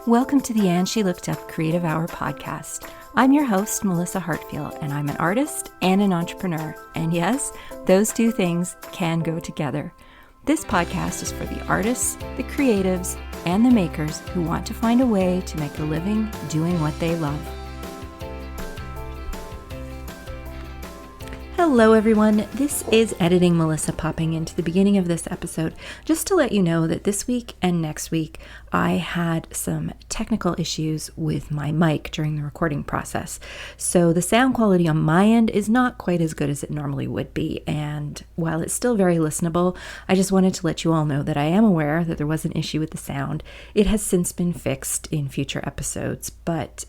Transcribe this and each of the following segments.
Welcome to the And She Looked Up Creative Hour podcast. I'm your host, Melissa Hartfield, and I'm an artist and an entrepreneur. And yes, those two things can go together. This podcast is for the artists, the creatives, and the makers who want to find a way to make a living doing what they love. Hello everyone, this is Editing Melissa popping into the beginning of this episode just to let you know that this week and next week I had some technical issues with my mic during the recording process. So the sound quality on my end is not quite as good as it normally would be, and while it's still very listenable, I just wanted to let you all know that I am aware that there was an issue with the sound. It has since been fixed in future episodes, but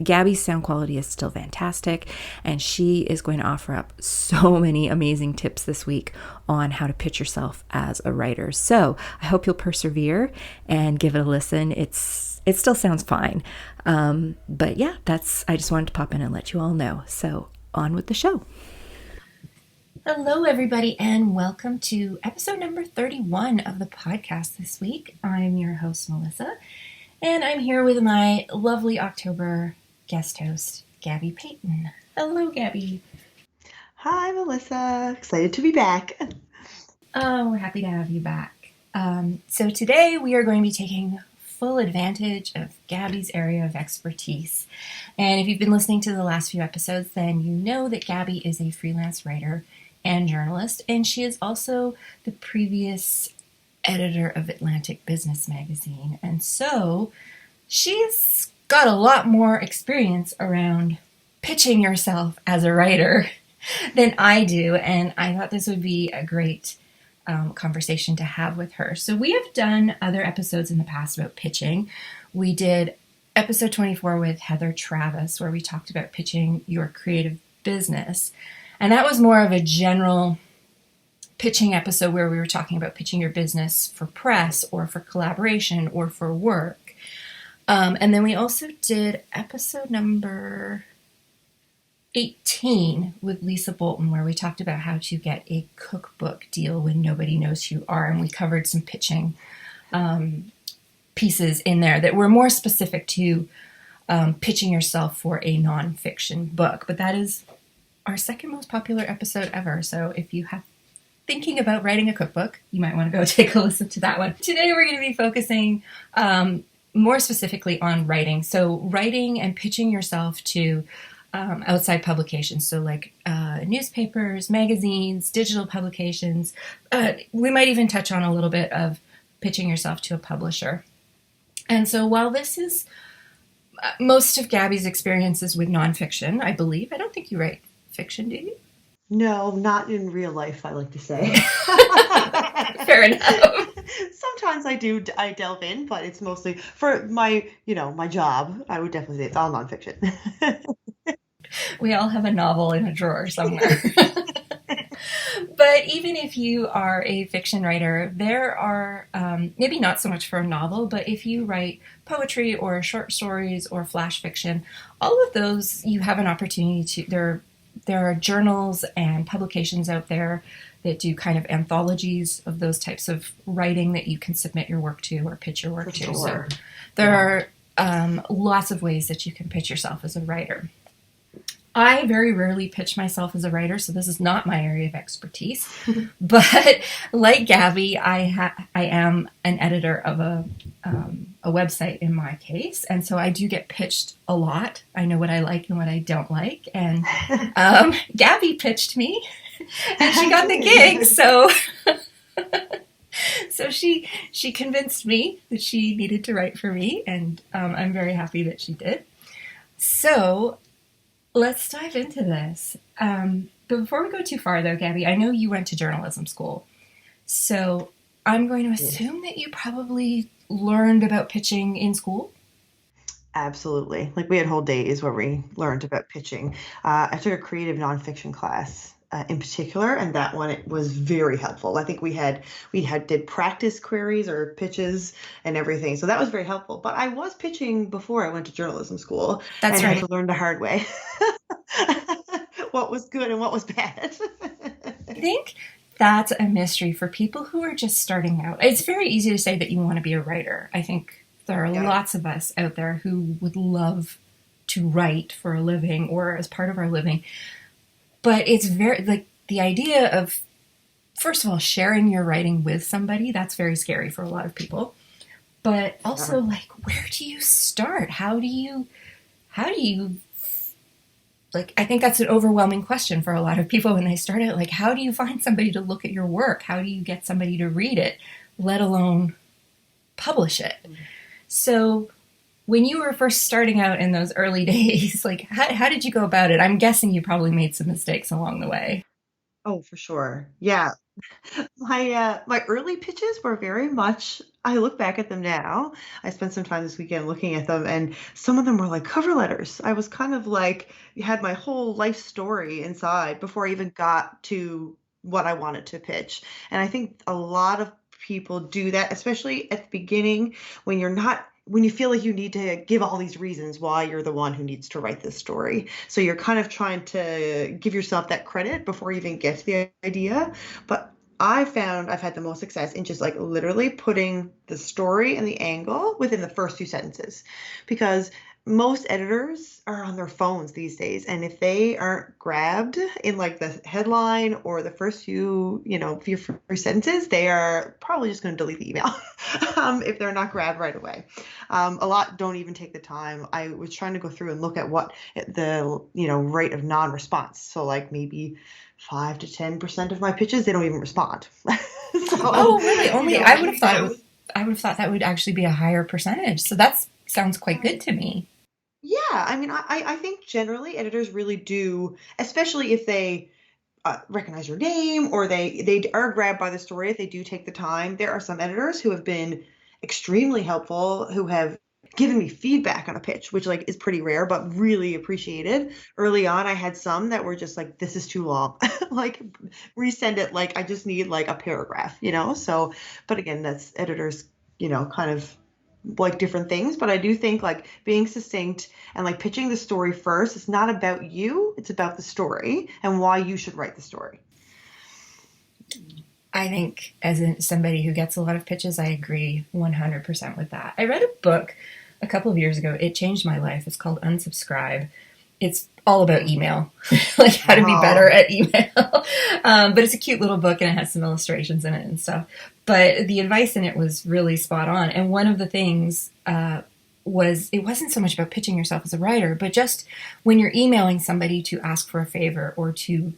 Gabby's sound quality is still fantastic, and she is going to offer up so many amazing tips this week on how to pitch yourself as a writer. So I hope you'll persevere and give it a listen. It still sounds fine. But yeah, I just wanted to pop in and let you all know. So on with the show. Hello, everybody, and welcome to episode number 31 of the podcast this week. I'm your host, Melissa, and I'm here with my lovely October guest host, Gabby Peyton. Hello, Gabby. Hi, Melissa. Excited to be back. Oh, we're happy to have you back. So today we are going to be taking full advantage of Gabby's area of expertise. And if you've been listening to the last few episodes, then you know that Gabby is a freelance writer and journalist, and she is also the previous editor of Atlantic Business Magazine. And so she's got a lot more experience around pitching yourself as a writer than I do, and I thought this would be a great conversation to have with her. So we have done other episodes in the past about pitching. We did episode 24 with Heather Travis, where we talked about pitching your creative business, and that was more of a general pitching episode where we were talking about pitching your business for press or for collaboration or for work. And then we also did episode number 18 with Lisa Bolton, where we talked about how to get a cookbook deal when nobody knows who you are, and we covered some pitching pieces in there that were more specific to pitching yourself for a nonfiction book. But that is our second most popular episode ever, so if you have thinking about writing a cookbook, you might want to go take a listen to that one. Today we're going to be focusing more specifically on writing. So writing and pitching yourself to outside publications, so like newspapers, magazines, digital publications. We might even touch on a little bit of pitching yourself to a publisher. And so while this is most of Gabby's experiences with nonfiction, I believe. I don't think you write fiction, do you? No, not in real life, I like to say. Fair enough. Sometimes I delve in, but it's mostly for my job. I would definitely say it's all nonfiction. We all have a novel in a drawer somewhere. But even if you are a fiction writer, there are, maybe not so much for a novel, but if you write poetry or short stories or flash fiction, all of those you have an opportunity to, there are journals and publications out there that do kind of anthologies of those types of writing that you can submit your work to or pitch your work to. Sure. So there are lots of ways that you can pitch yourself as a writer. I very rarely pitch myself as a writer, so this is not my area of expertise. But like Gabby, I am an editor of a website in my case, and so I do get pitched a lot. I know what I like and what I don't like, and Gabby pitched me, and she got the gig. So she convinced me that she needed to write for me, and I'm very happy that she did. So let's dive into this. But before we go too far, though, Gabby, I know you went to journalism school. So I'm going to assume that you probably learned about pitching in school? Absolutely. Like we had whole days where we learned about pitching. I took a creative nonfiction class in particular, and that one it was very helpful. I think we did practice queries or pitches and everything, so that was very helpful. But I was pitching before I went to journalism school. That's right. Had to learn the hard way what was good and what was bad. I think that's a mystery for people who are just starting out. It's very easy to say that you want to be a writer. I think There are Yeah. lots of us out there who would love to write for a living or as part of our living. But it's very, like, the idea of, first of all, sharing your writing with somebody, that's very scary for a lot of people. But also, Yeah. like, where do you start? How do you, like, I think that's an overwhelming question for a lot of people when they start out. Like, how do you find somebody to look at your work? How do you get somebody to read it, let alone publish it? So, when you were first starting out in those early days, like, how did you go about it? I'm guessing you probably made some mistakes along the way. Oh, for sure. Yeah. My early pitches were very much, I look back at them now. I spent some time this weekend looking at them, and some of them were like cover letters. I was kind of like, you had my whole life story inside before I even got to what I wanted to pitch. And I think a lot of people do that, especially at the beginning when you're not. When you feel like you need to give all these reasons why you're the one who needs to write this story. So you're kind of trying to give yourself that credit before you even get to the idea. But I found I've had the most success in just like literally putting the story and the angle within the first few sentences because most editors are on their phones these days. And if they aren't grabbed in like the headline or the first few sentences, they are probably just going to delete the email if they're not grabbed right away. A lot don't even take the time. I was trying to go through and look at what the rate of non-response. So like maybe 5 to 10% of my pitches, they don't even respond. So, Oh, really? Only you know, I I would have think thought that was, I would have thought that would actually be a higher percentage. So that sounds quite good to me. yeah, I mean, I think generally editors really do, especially if they recognize your name or they are grabbed by the story if they do take the time. There are some editors who have been extremely helpful, who have given me feedback on a pitch, which like is pretty rare, but really appreciated. Early on, I had some that were just like, this is too long. Like resend it. Like I just need like a paragraph. So, but again, that's editors, kind of like different things. But I do think like being succinct and like pitching the story first, it's not about you, it's about the story and why you should write the story. I think, as somebody who gets a lot of pitches, I agree 100% with that. I read a book a couple of years ago. It changed my life. It's called Unsubscribe. It's all about email, like how to be better Oh, at email. But it's a cute little book and it has some illustrations in it and stuff. But the advice in it was really spot on. And one of the things was it wasn't so much about pitching yourself as a writer, but just when you're emailing somebody to ask for a favor or to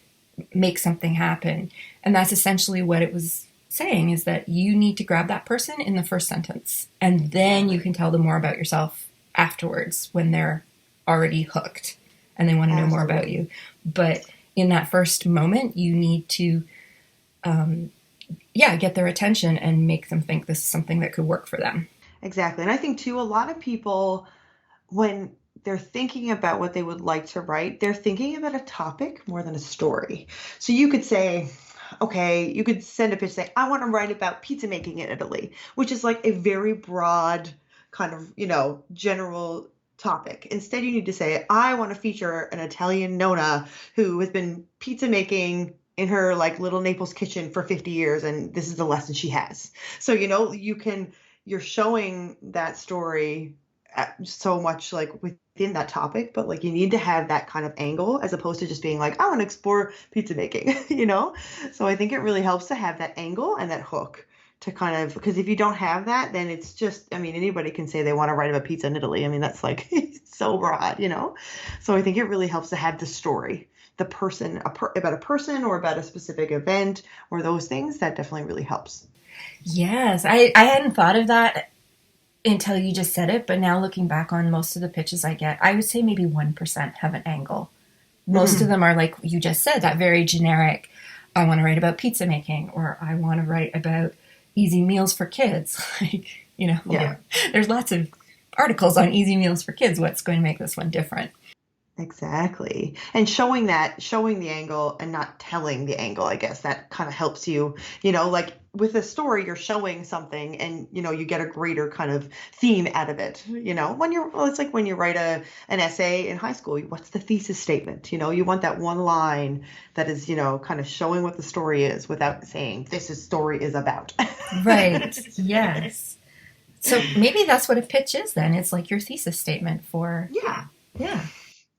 make something happen. And that's essentially what it was saying, is that you need to grab that person in the first sentence. And then you can tell them more about yourself afterwards when they're already hooked and they want to know more about absolutely. you. But in that first moment, you need to, get their attention and make them think this is something that could work for them. Exactly. And I think too, a lot of people, when they're thinking about what they would like to write, they're thinking about a topic more than a story. So you could say, okay, you could send a pitch saying, I want to write about pizza making in Italy, which is like a very broad kind of, general topic. Instead, you need to say, I want to feature an Italian Nonna who has been pizza making in her like little Naples kitchen for 50 years, and this is the lesson she has. So, you're showing that story so much like within that topic, but like you need to have that kind of angle as opposed to just being like, I want to explore pizza making. So I think it really helps to have that angle and that hook to kind of, because if you don't have that, then it's just, I mean, anybody can say they want to write about pizza in Italy. I mean, that's like so broad. So I think it really helps to have the story, the person, about a person or about a specific event or those things. That definitely really helps. Yes, I hadn't thought of that until you just said it, but now looking back on most of the pitches I get, I would say maybe 1% have an angle. Most of Hmm. them are like you just said, that very generic, I want to write about pizza making, or I want to write about easy meals for kids. Like, Yeah. there's lots of articles on easy meals for kids. What's going to make this one different? Exactly. And showing the angle and not telling the angle, I guess that kind of helps you, like with a story, you're showing something and, you get a greater kind of theme out of it. Well, it's like when you write an essay in high school, what's the thesis statement? You want that one line that is, kind of showing what the story is without saying this is story is about. Right. Yes. So maybe that's what a pitch is then. It's like your thesis statement for, Yeah. yeah.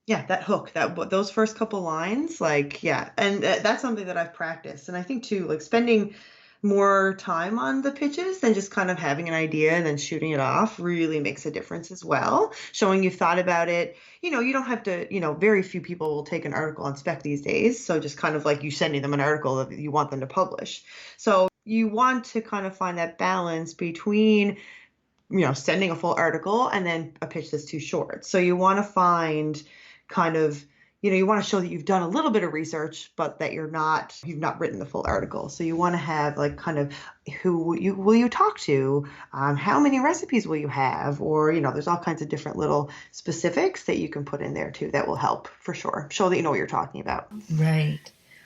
Yeah, that hook, those first couple lines, like, yeah. And that's something that I've practiced. And I think too, like spending more time on the pitches than just kind of having an idea and then shooting it off really makes a difference as well. Showing you've thought about it. You don't have to, very few people will take an article on spec these days. So just kind of like you sending them an article that you want them to publish. So you want to kind of find that balance between sending a full article and then a pitch that's too short. So you want to find kind of, you want to show that you've done a little bit of research, but that you've not written the full article. So you want to have like kind of who will you talk to? How many recipes will you have? Or, there's all kinds of different little specifics that you can put in there too that will help for sure. Show that you know what you're talking about. Right.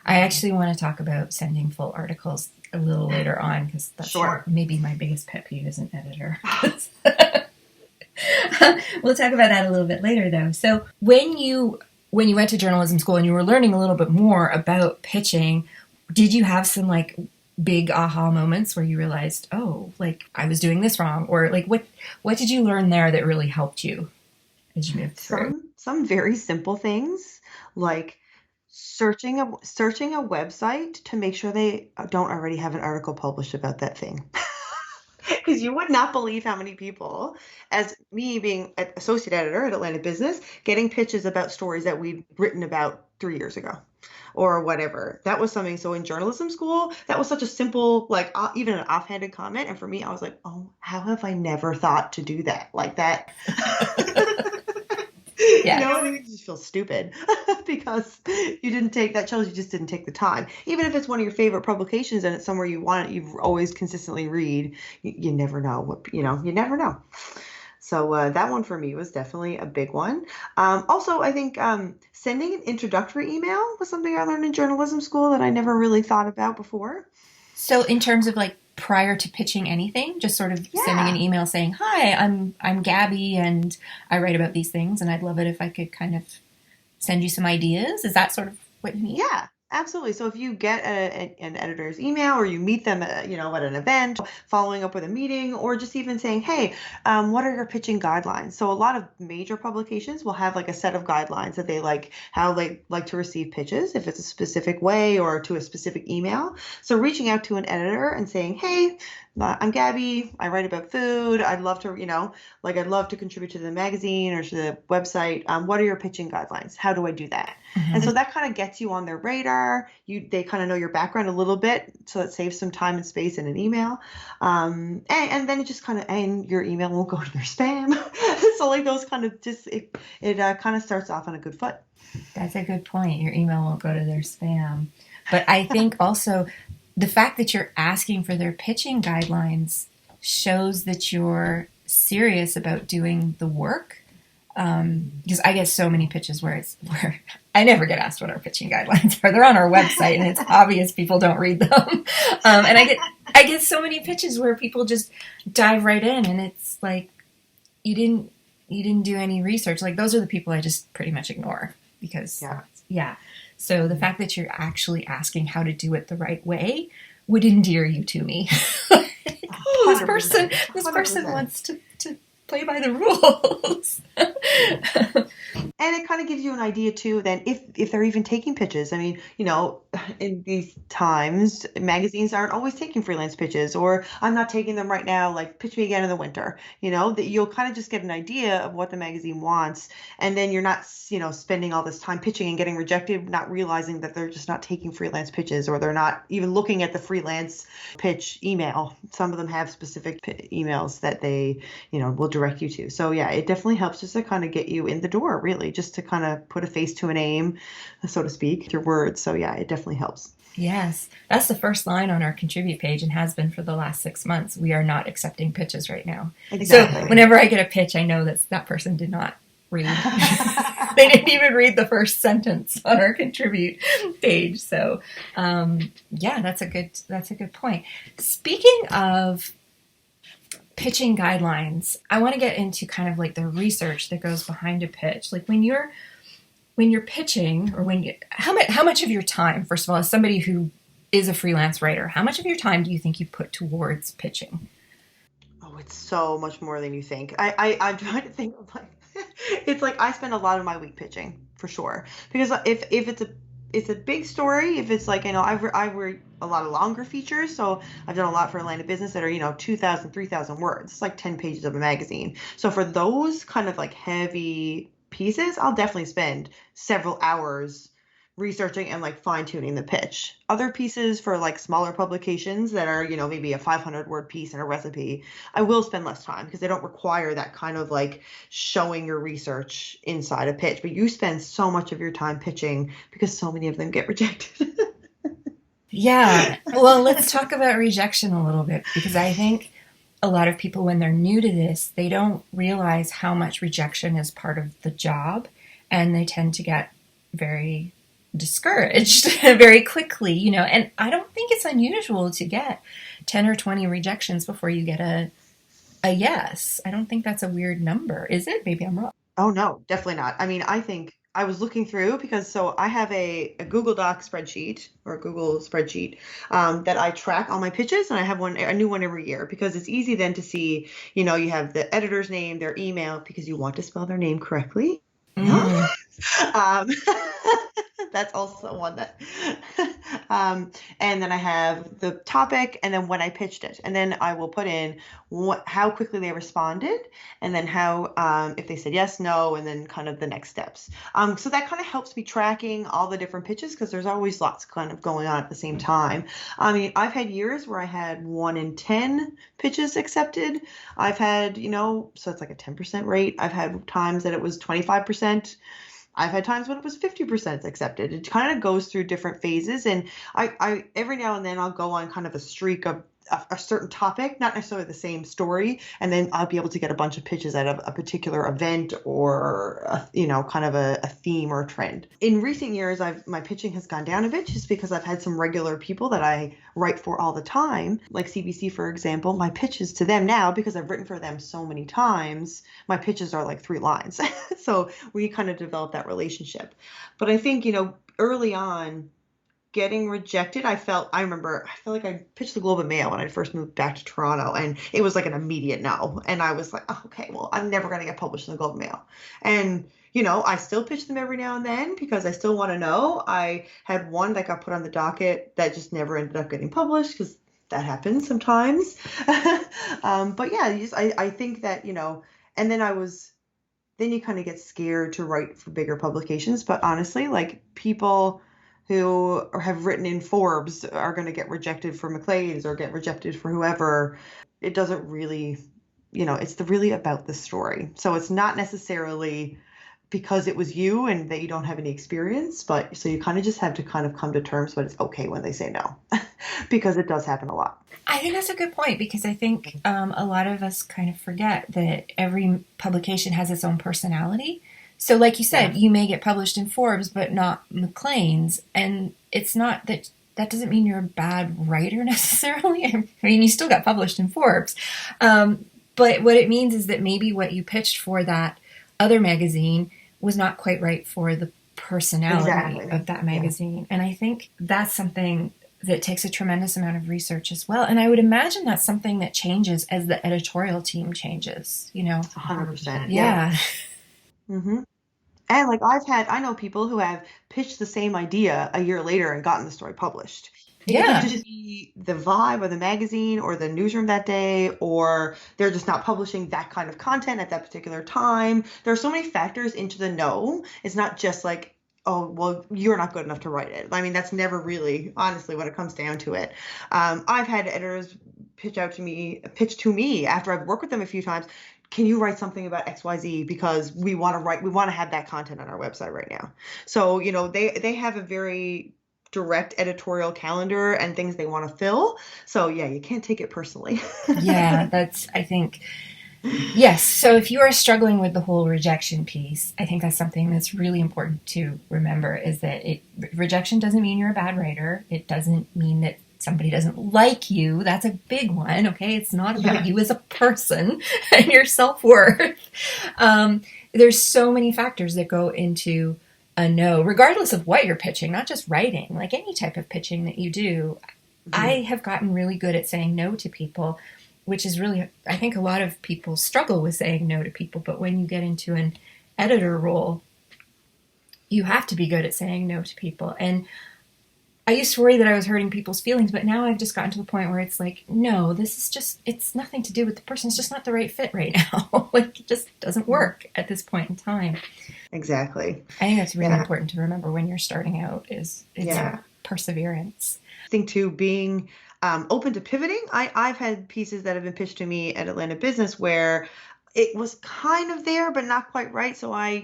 I actually want to talk about sending full articles a little later on because that's maybe my biggest pet peeve as an editor. We'll talk about that a little bit later though. So when you went to journalism school and you were learning a little bit more about pitching, did you have some like big aha moments where you realized, oh, like I was doing this wrong? Or like what did you learn there that really helped you as you moved through? Some very simple things like searching a website to make sure they don't already have an article published about that thing. Because you would not believe how many people, as me being an associate editor at Atlantic Business, getting pitches about stories that we'd written about 3 years ago or whatever. That was something. So in journalism school, that was such a simple, like even an offhanded comment. And for me, I was like, oh, how have I never thought to do that like that? Yeah. You just feel stupid because you didn't take that shows you just didn't take the time. Even if it's one of your favorite publications and it's somewhere you've always consistently read, you never know you never know. So that one for me was definitely a big one. Also, I think sending an introductory email was something I learned in journalism school that I never really thought about before. So in terms of like prior to pitching anything, just sort of sending an email saying, hi, I'm Gabby and I write about these things and I'd love it if I could kind of send you some ideas. Is that sort of what you mean? Yeah, absolutely. So if you get an editor's email or you meet them at an event, following up with a meeting, or just even saying, hey, what are your pitching guidelines? So a lot of major publications will have like a set of guidelines that they like, how they like to receive pitches, if it's a specific way or to a specific email. So reaching out to an editor and saying, hey, I'm Gabby. I write about food. I'd love to, I'd love to contribute to the magazine or to the website. What are your pitching guidelines? How do I do that? Mm-hmm. And so that kind of gets you on their radar. They kind of know your background a little bit, so it saves some time and space in an email. And then it just kind of, and your email won't go to their spam. So like those kind of just, it kind of starts off on a good foot. That's a good point. Your email won't go to their spam. But I think also the fact that you're asking for their pitching guidelines shows that you're serious about doing the work. Because I get so many pitches where I never get asked what our pitching guidelines are. They're on our website, and it's obvious people don't read them. And I get so many pitches where people just dive right in, and it's like you didn't do any research. Like those are the people I just pretty much ignore because yeah. So the fact that you're actually asking how to do it the right way would endear you to me. This person wants to play by the rules. And it kind of gives you an idea too, then if they're even taking pitches. I mean, in these times, magazines aren't always taking freelance pitches, or I'm not taking them right now, like pitch me again in the winter, that you'll kind of just get an idea of what the magazine wants. And then you're not, spending all this time pitching and getting rejected, not realizing that they're just not taking freelance pitches, or they're not even looking at the freelance pitch email. Some of them have specific emails that they, will direct you to. So yeah, it definitely helps just to kind of get you in the door, really, just to kind of put a face to a name, so to speak, your words. So yeah, it definitely helps. Yes. That's the first line on our contribute page and has been for the last 6 months. We are not accepting pitches right now. Exactly. So whenever I get a pitch, I know that person did not read. They didn't even read the first sentence on our contribute page. So yeah, that's a good point. Speaking of pitching guidelines, I want to get into kind of like the research that goes behind a pitch. Like when you're pitching, or how much of your time, first of all, as somebody who is a freelance writer, how much of your time do you think you put towards pitching? Oh, it's so much more than you think. I'm trying to think of like, it's like I spend a lot of my week pitching for sure. Because if it's a big story, if it's like, I've read a lot of longer features, so I've done a lot for Atlanta Business that are, 2,000, 3,000 words. It's like 10 pages of a magazine. So for those kind of like heavy pieces, I'll definitely spend several hours researching and like fine tuning the pitch. Other pieces for like smaller publications that are, maybe a 500-word piece and a recipe, I will spend less time because they don't require that kind of like showing your research inside a pitch. But you spend so much of your time pitching because so many of them get rejected. Yeah. Well, let's talk about rejection a little bit, because I think a lot of people, when they're new to this, they don't realize how much rejection is part of the job, and they tend to get very discouraged very quickly, and I don't think it's unusual to get 10 or 20 rejections before you get a yes. I don't think that's a weird number. Is it? Maybe I'm wrong. Oh, no, definitely not. I mean, I think I was looking through because so I have a Google Doc spreadsheet or a Google spreadsheet that I track all my pitches, and I have a new one every year because it's easy then to see, you have the editor's name, their email, because you want to spell their name correctly. Mm. Um, that's also one that, and then I have the topic, and then when I pitched it, and then I will put in how quickly they responded, and then how, if they said yes, no, and then kind of the next steps. So that kind of helps me tracking all the different pitches because there's always lots kind of going on at the same time. I mean, I've had years where I had 1 in 10 pitches accepted. I've had, so it's like a 10% rate. I've had times that it was 25%. I've had times when it was 50% accepted. It kind of goes through different phases. And I every now and then I'll go on kind of a streak of a certain topic, not necessarily the same story, and then I'll be able to get a bunch of pitches out of a particular event or kind of a theme or a trend. In recent years, my pitching has gone down a bit just because I've had some regular people that I write for all the time, like CBC, for example. My pitches to them now, because I've written for them so many times, my pitches are like 3 lines. So we kind of develop that relationship. But I think, early on, getting rejected, I feel like I pitched the Globe and Mail when I first moved back to Toronto, and it was like an immediate no. And I was like, oh, okay, well, I'm never going to get published in the Globe and Mail. And, I still pitch them every now and then because I still want to know. I had one that got put on the docket that just never ended up getting published because that happens sometimes. But yeah, I think that, and then you kind of get scared to write for bigger publications. But honestly, like really who have written in Forbes are going to get rejected for Maclean's or get rejected for whoever. It doesn't really, it's really about the story. So it's not necessarily because it was you and that you don't have any experience, but so you kind of just have to kind of come to terms, but it's okay when they say no, because it does happen a lot. I think that's a good point, because I think a lot of us kind of forget that every publication has its own personality. So like you said, you may get published in Forbes, but not Maclean's. And it's not that doesn't mean you're a bad writer necessarily. I mean, you still got published in Forbes. But what it means is that maybe what you pitched for that other magazine was not quite right for the personality of that magazine. Yeah. And I think that's something that takes a tremendous amount of research as well. And I would imagine that's something that changes as the editorial team changes, 100%. Yeah. Mm-hmm. And like I know people who have pitched the same idea a year later and gotten the story published. Yeah. It could just be the vibe of the magazine or the newsroom that day, or they're just not publishing that kind of content at that particular time. There are so many factors into the no. It's not just like, oh, well, you're not good enough to write it. I mean, that's never really, honestly, when it comes down to it. I've had editors pitch to me after I've worked with them a few times. Can you write something about XYZ because we want to have that content on our website right now. So, they have a very direct editorial calendar and things they want to fill. So yeah, you can't take it personally. Yeah, I think, yes. So if you are struggling with the whole rejection piece, I think that's something that's really important to remember, is that rejection doesn't mean you're a bad writer. It doesn't mean that somebody doesn't like you. That's a big one. Okay. It's not about you as a person and your self-worth. There's so many factors that go into a no, regardless of what you're pitching, not just writing, like any type of pitching that you do. Mm-hmm. I have gotten really good at saying no to people. which is really, I think a lot of people struggle with saying no to people, but when you get into an editor role, you have to be good at saying no to people. And I used to worry that I was hurting people's feelings, but now I've just gotten to the point where it's like, no, this is just, it's nothing to do with the person. It's just not the right fit right now. Like, it just doesn't work at this point in time. Exactly. I think that's really important to remember when you're starting out is perseverance. I think too, being open to pivoting. I've had pieces that have been pitched to me at Atlanta Business where it was kind of there, but not quite right. So I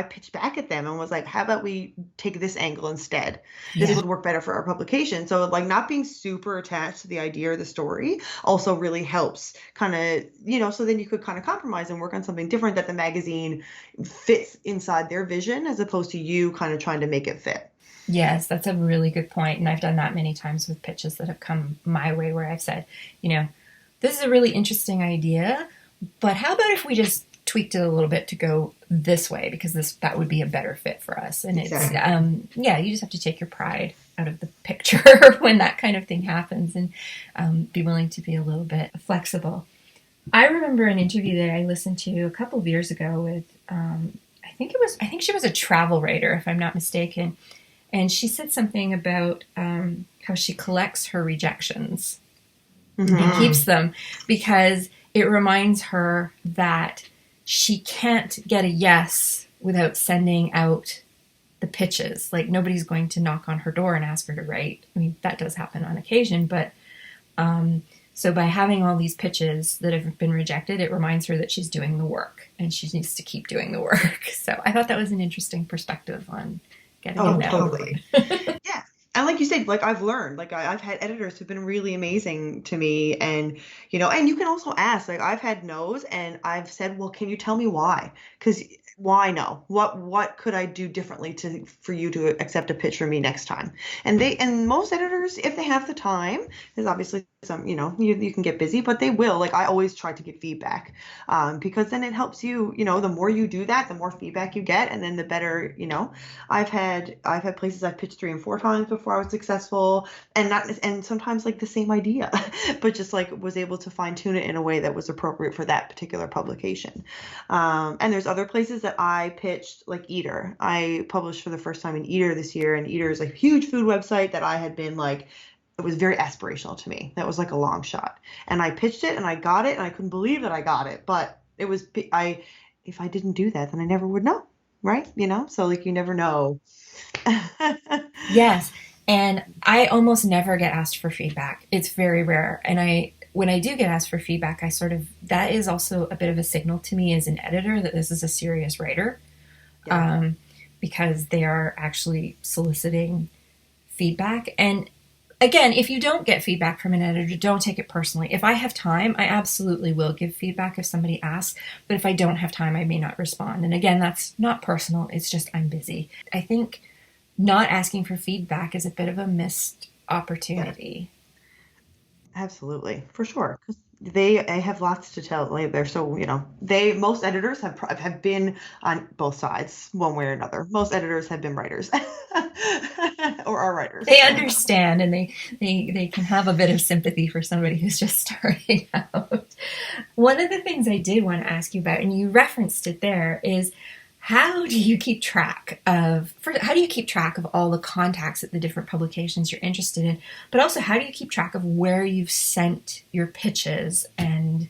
pitched back at them and was like, how about we take this angle instead? This would work better for our publication. So like not being super attached to the idea or the story also really helps kind of, so then you could kind of compromise and work on something different that the magazine fits inside their vision as opposed to you kind of trying to make it fit. Yes, that's a really good point. And I've done that many times with pitches that have come my way where I've said, this is a really interesting idea, but how about if we just tweaked it a little bit to go this way, because that would be a better fit for us. And exactly. It's, you just have to take your pride out of the picture when that kind of thing happens and be willing to be a little bit flexible. I remember an interview that I listened to a couple of years ago with, I think she was a travel writer, if I'm not mistaken. And she said something about how she collects her rejections and keeps them because it reminds her that she can't get a yes without sending out the pitches. Like, nobody's going to knock on her door and ask her to write. I mean, that does happen on occasion, but so by having all these pitches that have been rejected, it reminds her that she's doing the work and she needs to keep doing the work. So I thought that was an interesting perspective on getting a no. Totally. Yeah. And like you said, like I've learned, like I've had editors who've been really amazing to me. And, and you can also ask, like I've had no's and I've said, well, can you tell me why? Because why no? What could I do differently for you to accept a pitch from me next time? And most editors, if they have the time, there's obviously some, you can get busy, but they will. Like I always try to get feedback because then it helps you, the more you do that, the more feedback you get. And then the better, I've had places I've pitched 3 and 4 times before I was successful and sometimes like the same idea, but just like was able to fine tune it in a way that was appropriate for that particular publication. And there's other places that I pitched, like Eater. I published for the first time in Eater this year, and Eater is a huge food website that I had been like, it was very aspirational to me. That was like a long shot. And I pitched it and I got it and I couldn't believe that I got it. But it was, if I didn't do that, then I never would know. Right? So like you never know. Yes. And I almost never get asked for feedback. It's very rare. And when I do get asked for feedback, that is also a bit of a signal to me as an editor that this is a serious writer, because they are actually soliciting feedback. And again, if you don't get feedback from an editor, don't take it personally. If I have time, I absolutely will give feedback if somebody asks. But if I don't have time, I may not respond. And again, that's not personal. It's just I'm busy. I think not asking for feedback is a bit of a missed opportunity. Absolutely, for sure. 'Cause I have lots to tell. Like they're so, most editors have been on both sides one way or another. Most editors have been writers or are writers. They understand and they can have a bit of sympathy for somebody who's just starting out. One of the things I did want to ask you about, and you referenced it there, is how do you keep track of all the contacts at the different publications you're interested in, but also how do you keep track of where you've sent your pitches and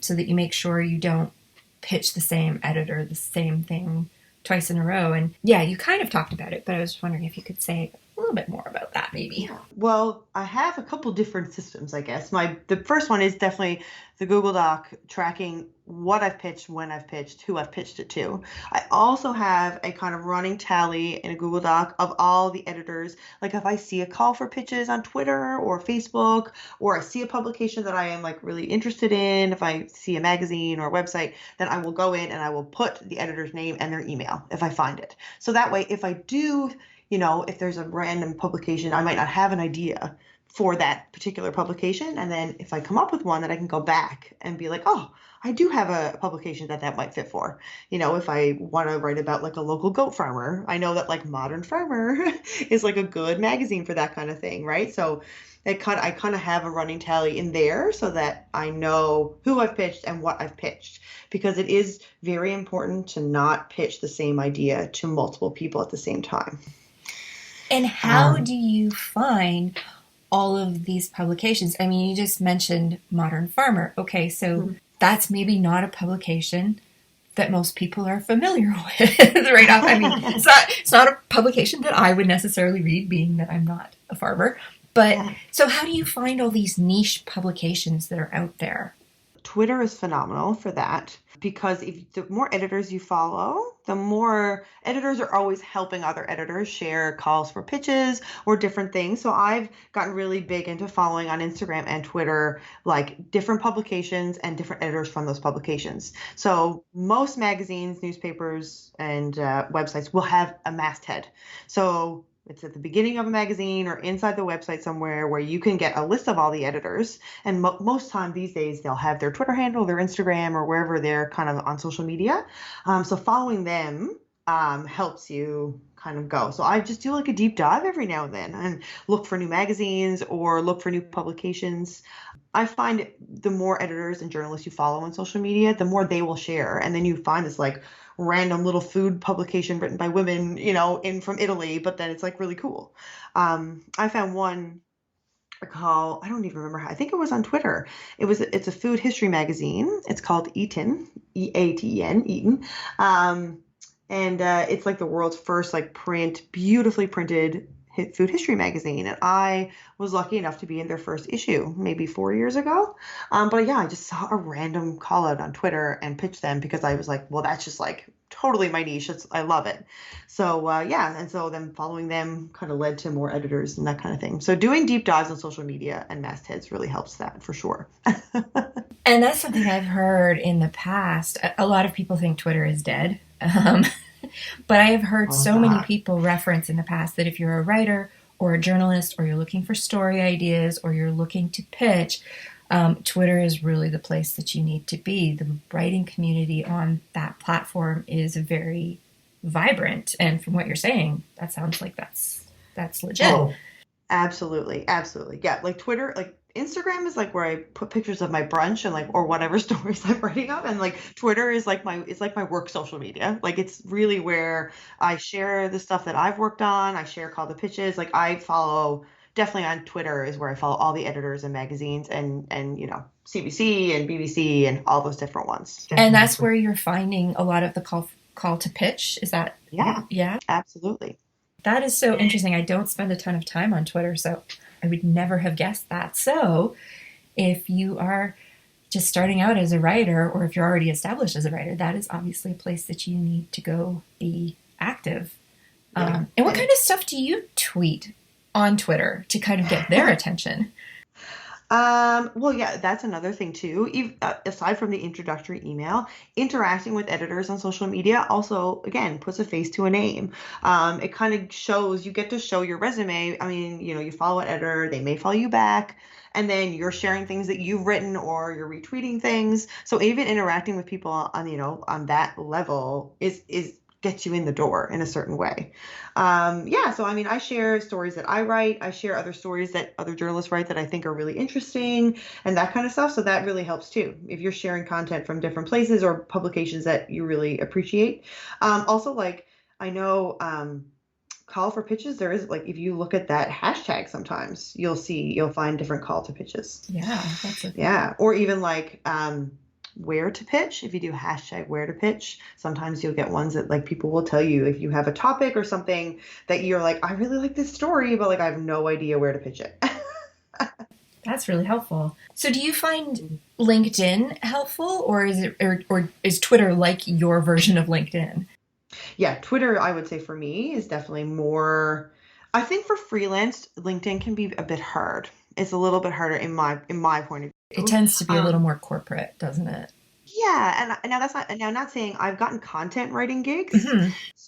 so that you make sure you don't pitch the same editor, the same thing twice in a row? And yeah, you kind of talked about it, but I was wondering if you could say a little bit more about that maybe. Yeah. Well, I have a couple different systems, I guess. The first one is definitely the Google Doc tracking what I've pitched, when I've pitched, who I've pitched it to. I also have a kind of running tally in a Google Doc of all the editors. Like if I see a call for pitches on Twitter or Facebook, or I see a publication that I am like really interested in, if I see a magazine or a website, then I will go in and I will put the editor's name and their email if I find it. So that way, if I do, if there's a random publication, I might not have an idea for that particular publication. And then if I come up with one that I can go back and be like, oh, I do have a publication that might fit for. If I want to write about like a local goat farmer, I know that like Modern Farmer is like a good magazine for that kind of thing, right? So I kind of have a running tally in there so that I know who I've pitched and what I've pitched, because it is very important to not pitch the same idea to multiple people at the same time. And how do you find all of these publications? I mean, you just mentioned Modern Farmer. Okay, so that's maybe not a publication that most people are familiar with right off. I mean, it's not a publication that I would necessarily read, being that I'm not a farmer. But so how do you find all these niche publications that are out there? Twitter is phenomenal for that, because the more editors you follow, the more editors are always helping other editors share calls for pitches or different things. So I've gotten really big into following on Instagram and Twitter, like different publications and different editors from those publications. So most magazines, newspapers, and websites will have a masthead. So it's at the beginning of a magazine or inside the website somewhere where you can get a list of all the editors. And most time these days, they'll have their Twitter handle, their Instagram, or wherever they're kind of on social media. So following them helps you kind of go. So I just do like a deep dive every now and then and look for new magazines or look for new publications. I find the more editors and journalists you follow on social media, the more they will share. And then you find this like random little food publication written by women, from Italy, but then it's like really cool. I found one called, I don't even remember I think it was on Twitter. It's a food history magazine. It's called Eaten, Eaten, Eaten. And it's like the world's first like beautifully printed food history magazine. And I was lucky enough to be in their first issue maybe 4 years ago. But yeah, I just saw a random call out on Twitter and pitched them because I was like, well, that's just like totally my niche. I love it. So yeah. And so then following them kind of led to more editors and that kind of thing. So doing deep dives on social media and mastheads really helps that for sure. And that's something I've heard in the past. A lot of people think Twitter is dead. But I have heard many people reference in the past that if you're a writer or a journalist, or you're looking for story ideas, or you're looking to pitch, Twitter is really the place that you need to be. The writing community on that platform is very vibrant. And from what you're saying, that sounds like that's legit. Oh, absolutely. Absolutely. Yeah. Like Twitter, like Instagram is like where I put pictures of my brunch and like, or whatever stories I'm writing up. And like Twitter is like it's like my work social media. Like it's really where I share the stuff that I've worked on. I share call to pitches. Like I follow, definitely on Twitter is where I follow all the editors and magazines and CBC and BBC and all those different ones. And that's where you're finding a lot of the call to pitch. Is that? Yeah, absolutely. That is so interesting. I don't spend a ton of time on Twitter, so I would never have guessed that. So if you are just starting out as a writer, or if you're already established as a writer, that is obviously a place that you need to go be active. And what kind of stuff do you tweet on Twitter to kind of get their attention? Well, yeah, that's another thing too. Aside from the introductory email, interacting with editors on social media also, again, puts a face to a name. It kind of shows, you get to show your resume. I mean, you follow an editor, they may follow you back, and then you're sharing things that you've written or you're retweeting things. So even interacting with people on that level is gets you in the door in a certain way. So I mean, I share stories that I write. I share other stories that other journalists write that I think are really interesting and that kind of stuff. So that really helps too, if you're sharing content from different places or publications that you really appreciate. Also, like I know call for pitches, there is like, if you look at that hashtag, sometimes you'll find different call to pitches. Yeah. Or even like where to pitch. If you do hashtag where to pitch, sometimes you'll get ones that like people will tell you if you have a topic or something that you're like, I really like this story, but like I have no idea where to pitch it. That's really helpful. So do you find LinkedIn helpful, or is Twitter like your version of LinkedIn? Yeah, Twitter, I would say for me is definitely more, I think for freelance, LinkedIn can be a bit hard. It's a little bit harder in my point of view. It tends to be a little more corporate, doesn't it? Yeah, and now I'm not saying I've gotten content writing gigs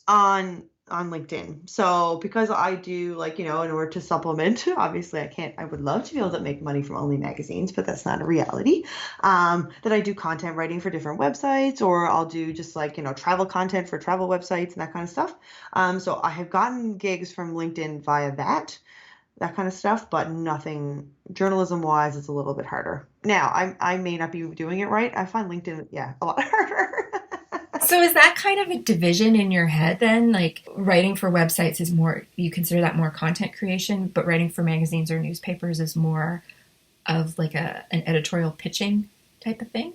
on on LinkedIn. So because I do like, in order to supplement, obviously I would love to be able to make money from only magazines, but that's not a reality. That I do content writing for different websites, or I'll do just like, travel content for travel websites and that kind of stuff. So I have gotten gigs from LinkedIn via that kind of stuff, but nothing journalism wise, it's a little bit harder. Now, I may not be doing it right. I find LinkedIn, yeah, a lot harder. So is that kind of a division in your head then? Like writing for websites is more, you consider that more content creation, but writing for magazines or newspapers is more of like an editorial pitching type of thing?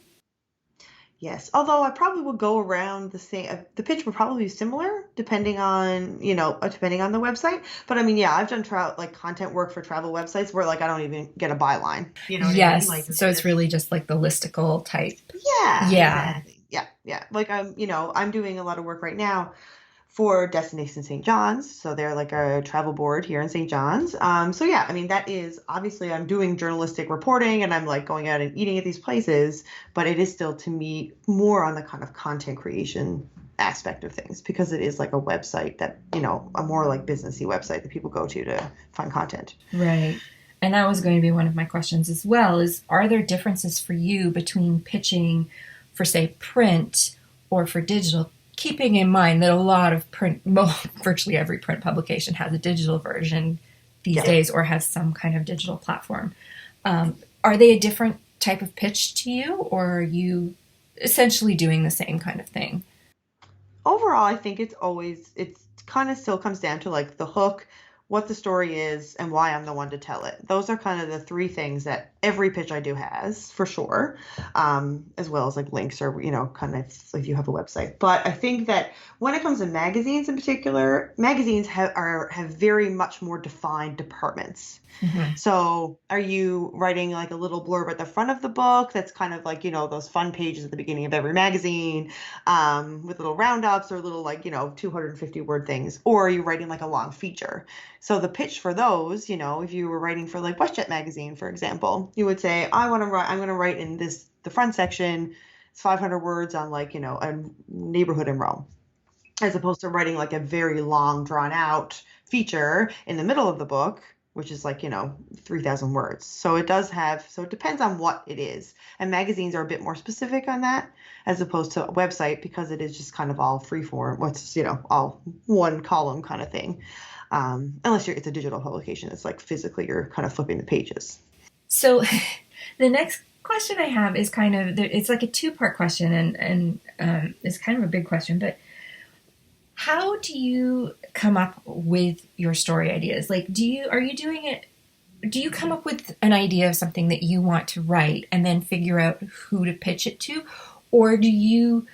Yes, although I probably would go around the same. The pitch would probably be similar depending on the website. But I mean, yeah, I've done like content work for travel websites where like I don't even get a byline. You know what I mean? Yes. Like So it's really just like the listicle type. yeah, Yeah. exactly. Yeah, yeah. Like I'm doing a lot of work right now for Destination St. John's. So they're like a travel board here in St. John's. So yeah, I mean, that is obviously I'm doing journalistic reporting and I'm like going out and eating at these places, but it is still to me more on the kind of content creation aspect of things because it is like a website that, a more like businessy website that people go to find content. Right. And that was going to be one of my questions as well is are there differences for you between pitching for say print or for digital, keeping in mind that a lot of print, well, virtually every print publication has a digital version these days or has some kind of digital platform. Are they a different type of pitch to you or are you essentially doing the same kind of thing? Overall, I think it's kind of still comes down to like the hook, what the story is, and why I'm the one to tell it. Those are kind of the three things that every pitch I do has for sure, as well as like links or, kind of if you have a website. But I think that when it comes to magazines in particular, magazines have very much more defined departments. Mm-hmm. So are you writing like a little blurb at the front of the book that's kind of like, those fun pages at the beginning of every magazine with little roundups or little like, 250 word things? Or are you writing like a long feature? So the pitch for those, if you were writing for like WestJet magazine, for example, you would say, I'm going to write in the front section, it's 500 words on like, a neighborhood in Rome, as opposed to writing like a very long drawn out feature in the middle of the book, which is like, 3,000 words. So it depends on what it is. And magazines are a bit more specific on that as opposed to a website because it is just kind of all free form, all one column kind of thing. Unless it's a digital publication. It's like physically you're kind of flipping the pages. So the next question I have is kind of, it's like a two-part question and it's kind of a big question, but how do you come up with your story ideas? Like, do you come up with an idea of something that you want to write and then figure out who to pitch it to? Or do you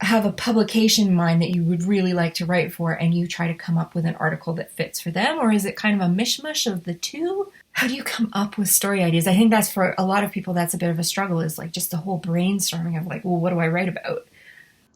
have a publication in mind that you would really like to write for and you try to come up with an article that fits for them? Or is it kind of a mishmash of the two? How do you come up with story ideas? I think that's for a lot of people, that's a bit of a struggle is like just the whole brainstorming of like, well, what do I write about?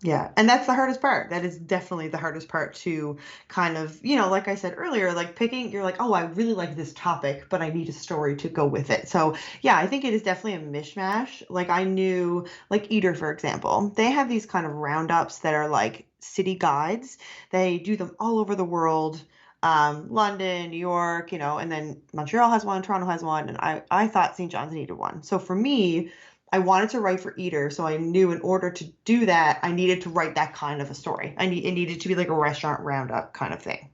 Yeah, and that's the hardest part. That is definitely the hardest part to kind of, like I said earlier, like picking, you're like, oh, I really like this topic, but I need a story to go with it. So, yeah, I think it is definitely a mishmash. Like I knew, like Eater, for example, they have these kind of roundups that are like city guides. They do them all over the world. London, New York, and then Montreal has one, Toronto has one, and I thought St. John's needed one. So for me, I wanted to write for Eater, so I knew in order to do that, I needed to write that kind of a story. It needed to be like a restaurant roundup kind of thing.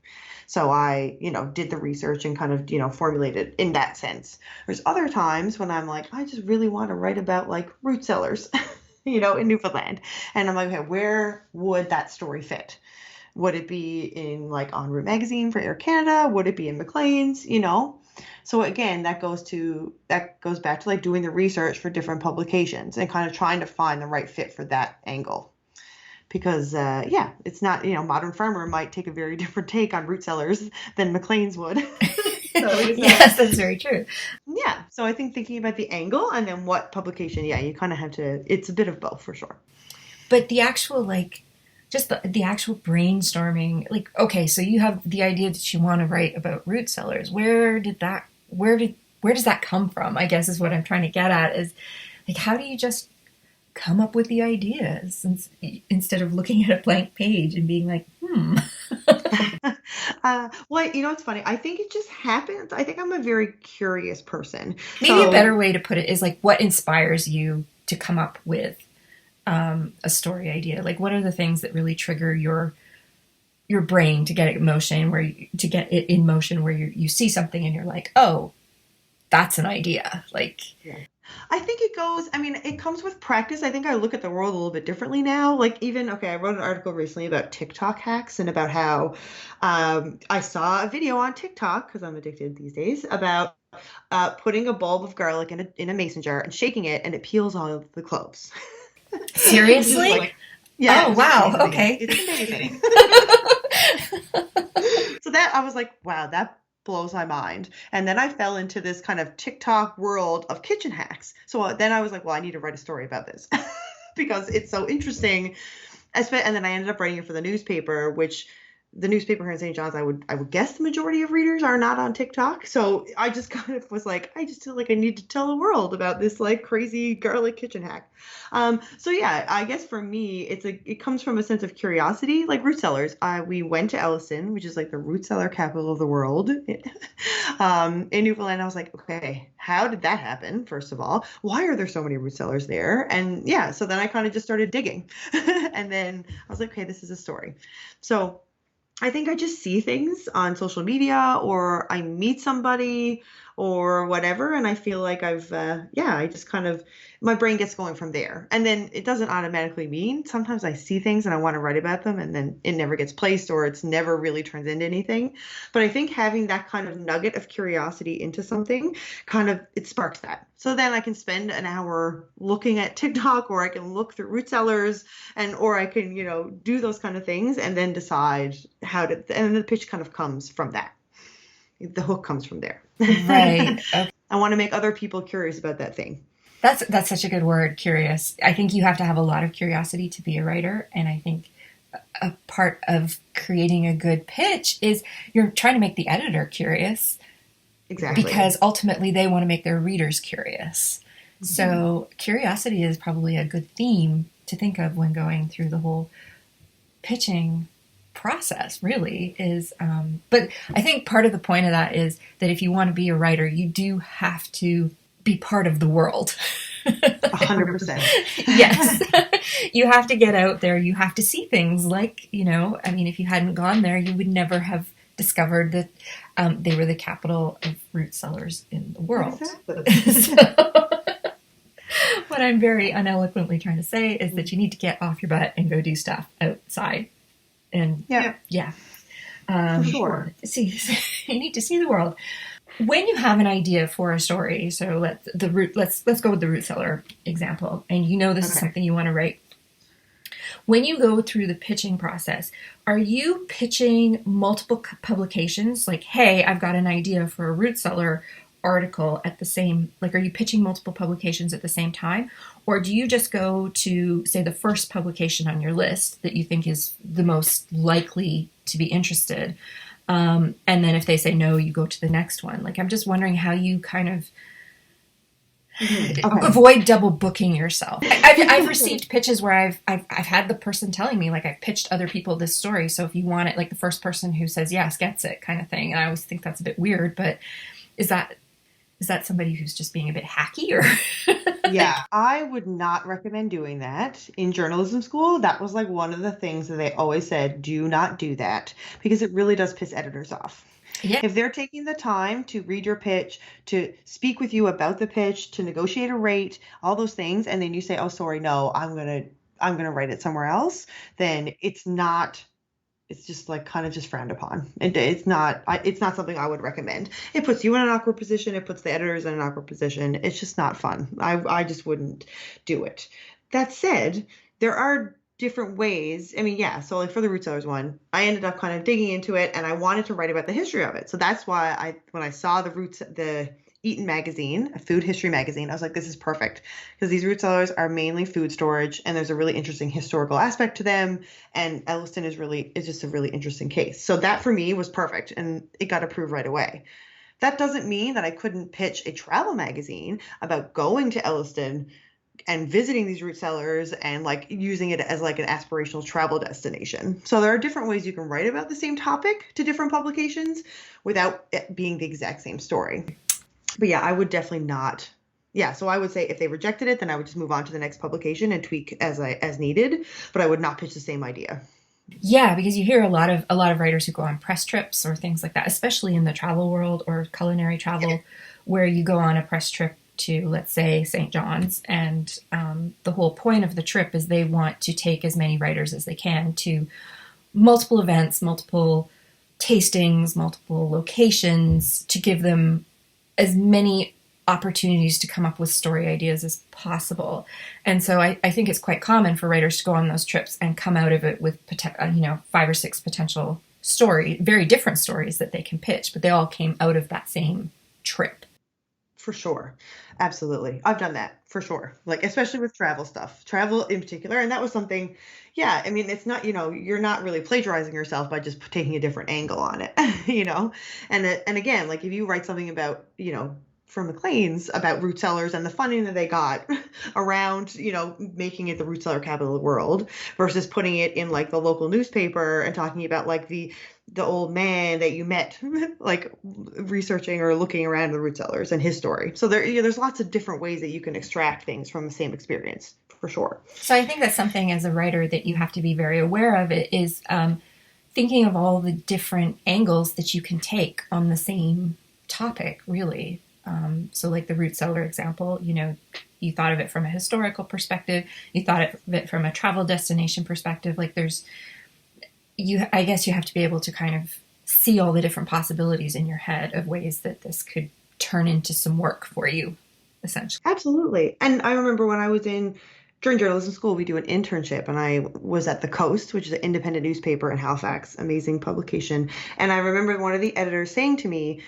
So I, did the research and kind of, formulated in that sense. There's other times when I'm like, I just really want to write about like root cellars, in Newfoundland. And I'm like, okay, where would that story fit? Would it be in like En route magazine for Air Canada? Would it be in Maclean's? So again, that goes back to like doing the research for different publications and kind of trying to find the right fit for that angle. Because it's not, Modern Farmer might take a very different take on root cellars than Maclean's would. Yes, that's very true. Yeah. So I think thinking about the angle and then what publication, yeah, you kind of have to, it's a bit of both for sure. But the actual like just the actual brainstorming, like, okay, so you have the idea that you want to write about root cellars. Where does that come from? I guess is what I'm trying to get at is like, how do you just come up with the ideas instead of looking at a blank page and being like, Well, it's funny. I think it just happens. I think I'm a very curious person. Maybe a better So way to put it is like what inspires you to come up with a story idea? Like, what are the things that really trigger your brain to get it in motion, to get it in motion, where you see something and you're like, oh, that's an idea. Like, yeah. I think it comes with practice. I think I look at the world a little bit differently now. Like even, okay, I wrote an article recently about TikTok hacks and about how I saw a video on TikTok, because I'm addicted these days, about putting a bulb of garlic in a mason jar and shaking it, and it peels all of the cloves. Which is seriously? like, yeah, it Oh, was wow. amazing. Okay. It's amazing. So that I was like, wow, that blows my mind. And then I fell into this kind of TikTok world of kitchen hacks. So then I was like, well, I need to write a story about this because it's so interesting. And then I ended up writing it for the newspaper, which the newspaper here in St. John's, I would guess the majority of readers are not on TikTok. So I just kind of was like, I just feel like I need to tell the world about this like crazy garlic kitchen hack. So yeah, I guess for me, it comes from a sense of curiosity, like root cellars. We went to Elliston, which is like the root cellar capital of the world, in Newfoundland. I was like, okay, how did that happen? First of all, why are there so many root cellars there? And yeah, so then I kind of just started digging, and then I was like, okay, this is a story. So I think I just see things on social media or I meet somebody or whatever. And I feel like I just kind of, my brain gets going from there. And then it doesn't automatically mean sometimes I see things and I want to write about them and then it never gets placed or it's never really turns into anything. But I think having that kind of nugget of curiosity into something it sparks that. So then I can spend an hour looking at TikTok or I can look through root cellars or I can, do those kind of things and then decide and then the pitch kind of comes from that. The hook comes from there. Right. Okay. I want to make other people curious about that thing. That's such a good word, curious. I think you have to have a lot of curiosity to be a writer, and I think a part of creating a good pitch is you're trying to make the editor curious. Exactly. Because ultimately they want to make their readers curious. Mm-hmm. So curiosity is probably a good theme to think of when going through the whole pitching process, really is. But I think part of the point of that is that if you want to be a writer, you do have to be part of the world. 100%. Yes. You have to get out there. You have to see things like, if you hadn't gone there, you would never have discovered that they were the capital of root cellars in the world. Exactly. So, what I'm very uneloquently trying to say is that you need to get off your butt and go do stuff outside. And yeah. For sure. You need to see the world. When you have an idea for a story, so let's go with the root cellar example, and this is something you want to write. When you go through the pitching process, are you pitching multiple publications? Like, hey, I've got an idea for a root cellar article are you pitching multiple publications at the same time? Or do you just go to, say, the first publication on your list that you think is the most likely to be interested? And then if they say no, you go to the next one. Like, I'm just wondering how you kind of avoid double booking yourself. I've received pitches where I've had the person telling me, like, I've pitched other people this story, so if you want it, like, the first person who says yes gets it, kind of thing. And I always think that's a bit weird, but is that somebody who's just being a bit hacky, or? Yeah, I would not recommend doing that. In journalism school, that was like one of the things that they always said, do not do that, because it really does piss editors off. Yeah. If they're taking the time to read your pitch, to speak with you about the pitch, to negotiate a rate, all those things, and then you say, oh, sorry, no, I'm gonna write it somewhere else, then it's just like kind of just frowned upon. It's not something I would recommend. It puts you in an awkward position. It puts the editors in an awkward position. It's just not fun. I just wouldn't do it. That said, there are different ways. I mean, yeah. So like for the root cellars one, I ended up kind of digging into it and I wanted to write about the history of it. So that's why when I saw the Eaton magazine, a food history magazine, I was like, this is perfect, because these root cellars are mainly food storage and there's a really interesting historical aspect to them. And Elliston is just a really interesting case. So that for me was perfect and it got approved right away. That doesn't mean that I couldn't pitch a travel magazine about going to Elliston and visiting these root cellars and like using it as like an aspirational travel destination. So there are different ways you can write about the same topic to different publications without it being the exact same story. But yeah, I would definitely not. Yeah, so I would say if they rejected it, then I would just move on to the next publication and tweak as needed, but I would not pitch the same idea. Yeah, because you hear a lot of writers who go on press trips or things like that, especially in the travel world or culinary travel, where you go on a press trip to, let's say, St. John's, and the whole point of the trip is they want to take as many writers as they can to multiple events, multiple tastings, multiple locations, to give them as many opportunities to come up with story ideas as possible. And so I think it's quite common for writers to go on those trips and come out of it with, 5 or 6 potential very different stories that they can pitch, but they all came out of that same trip. For sure. Absolutely. I've done that for sure. Like, especially with travel in particular. And that was something, yeah, I mean, it's not, you're not really plagiarizing yourself by just taking a different angle on it, And again, like if you write something about, from McLean's about root cellars and the funding that they got around, making it the root cellar capital of the world versus putting it in like the local newspaper and talking about like the old man that you met, like researching or looking around the root cellars and his story. So there's lots of different ways that you can extract things from the same experience, for sure. So I think that's something as a writer that you have to be very aware of. It is thinking of all the different angles that you can take on the same topic, really. So like the root cellar example, you thought of it from a historical perspective, you thought of it from a travel destination perspective. Like I guess you have to be able to kind of see all the different possibilities in your head of ways that this could turn into some work for you, essentially. Absolutely. And I remember when I was during journalism school, we do an internship, and I was at The Coast, which is an independent newspaper in Halifax, amazing publication. And I remember one of the editors saying to me,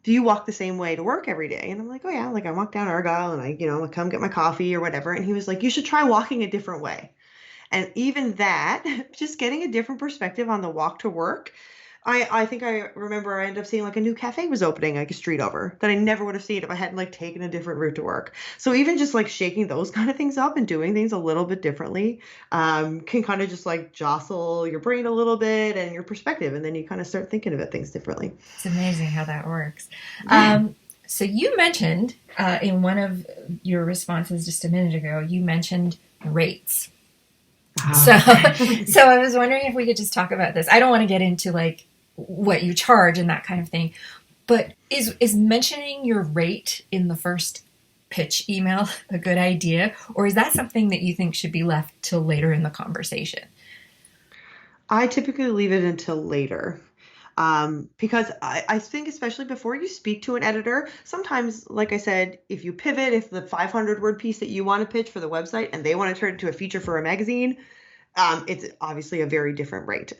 do you walk the same way to work every day? And I'm like, oh yeah, like I walk down Argyle and I come get my coffee or whatever. And he was like, you should try walking a different way. And even that, just getting a different perspective on the walk to work. I think I remember I ended up seeing like a new cafe was opening like a street over that I never would have seen if I hadn't like taken a different route to work. So even just like shaking those kind of things up and doing things a little bit differently can kind of just like jostle your brain a little bit and your perspective. And then you kind of start thinking about things differently. It's amazing how that works. Yeah. So you mentioned in one of your responses just a minute ago, you mentioned rates. So, so I was wondering if we could just talk about this. I don't want to get into like what you charge and that kind of thing, but is mentioning your rate in the first pitch email a good idea, or is that something that you think should be left till later in the conversation? I typically leave it until later. Because I think especially before you speak to an editor, sometimes, like I said, if you pivot, if the 500 word piece that you want to pitch for the website and they want to turn it into a feature for a magazine, it's obviously a very different rate.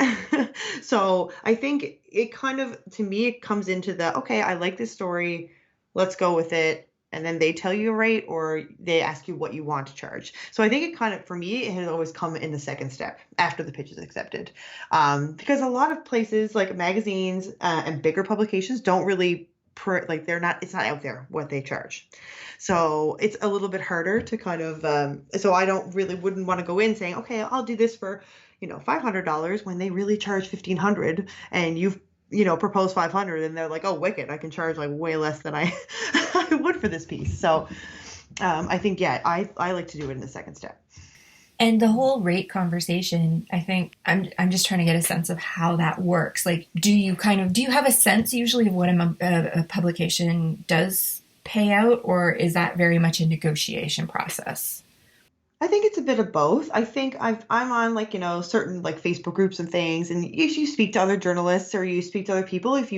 So I think it kind of, to me, it comes into okay, I like this story, let's go with it. And then they tell you a rate or they ask you what you want to charge. So I think it kind of, for me, it has always come in the second step after the pitch is accepted. Because a lot of places like magazines and bigger publications don't really, it's not out there what they charge. So it's a little bit harder to kind of, so I wouldn't want to go in saying, okay, I'll do this for, $500 when they really charge $1,500 and you've propose 500 and they're like, oh, wicked, I can charge like way less than I I would for this piece. So I think, yeah, I like to do it in the second step. And the whole rate conversation, I think I'm just trying to get a sense of how that works. Like, do you have a sense usually of what a publication does pay out, or is that very much a negotiation process? I think it's a bit of both. I think I'm on like, certain like Facebook groups and things. And if you speak to other journalists or you speak to other people, if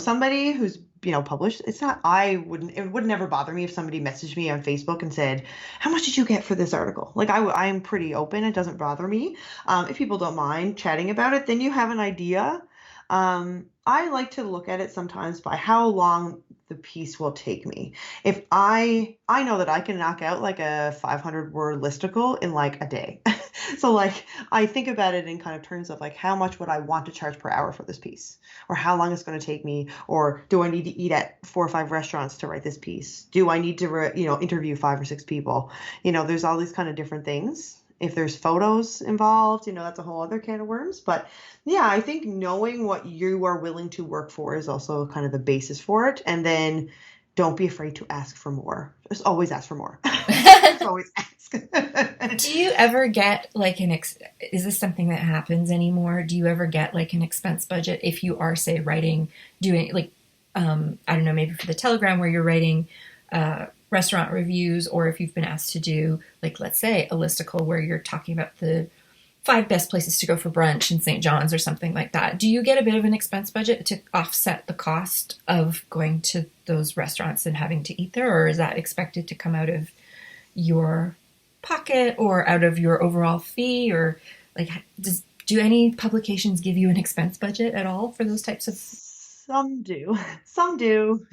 somebody who's, published, it would never bother me if somebody messaged me on Facebook and said, how much did you get for this article? Like I'm pretty open. It doesn't bother me. If people don't mind chatting about it, then you have an idea. I like to look at it sometimes by how long the piece will take me. If I know that I can knock out like a 500 word listicle in like a day. So like I think about it in kind of terms of like how much would I want to charge per hour for this piece, or how long it's going to take me, or do I need to eat at 4 or 5 restaurants to write this piece? Do I need to interview 5 or 6 people? There's all these kind of different things. If there's photos involved, that's a whole other can of worms. But yeah, I think knowing what you are willing to work for is also kind of the basis for it. And then don't be afraid to ask for more. Just always ask for more. Just always ask. Do you ever get like is this something that happens anymore? Do you ever get like an expense budget if you are, say, doing like, I don't know, maybe for the Telegram where you're writing, restaurant reviews, or if you've been asked to do, like, let's say, a listicle where you're talking about the 5 best places to go for brunch in St. John's or something like that. Do you get a bit of an expense budget to offset the cost of going to those restaurants and having to eat there, or is that expected to come out of your pocket or out of your overall fee? Or like, do any publications give you an expense budget at all for those types of? Some do, some do,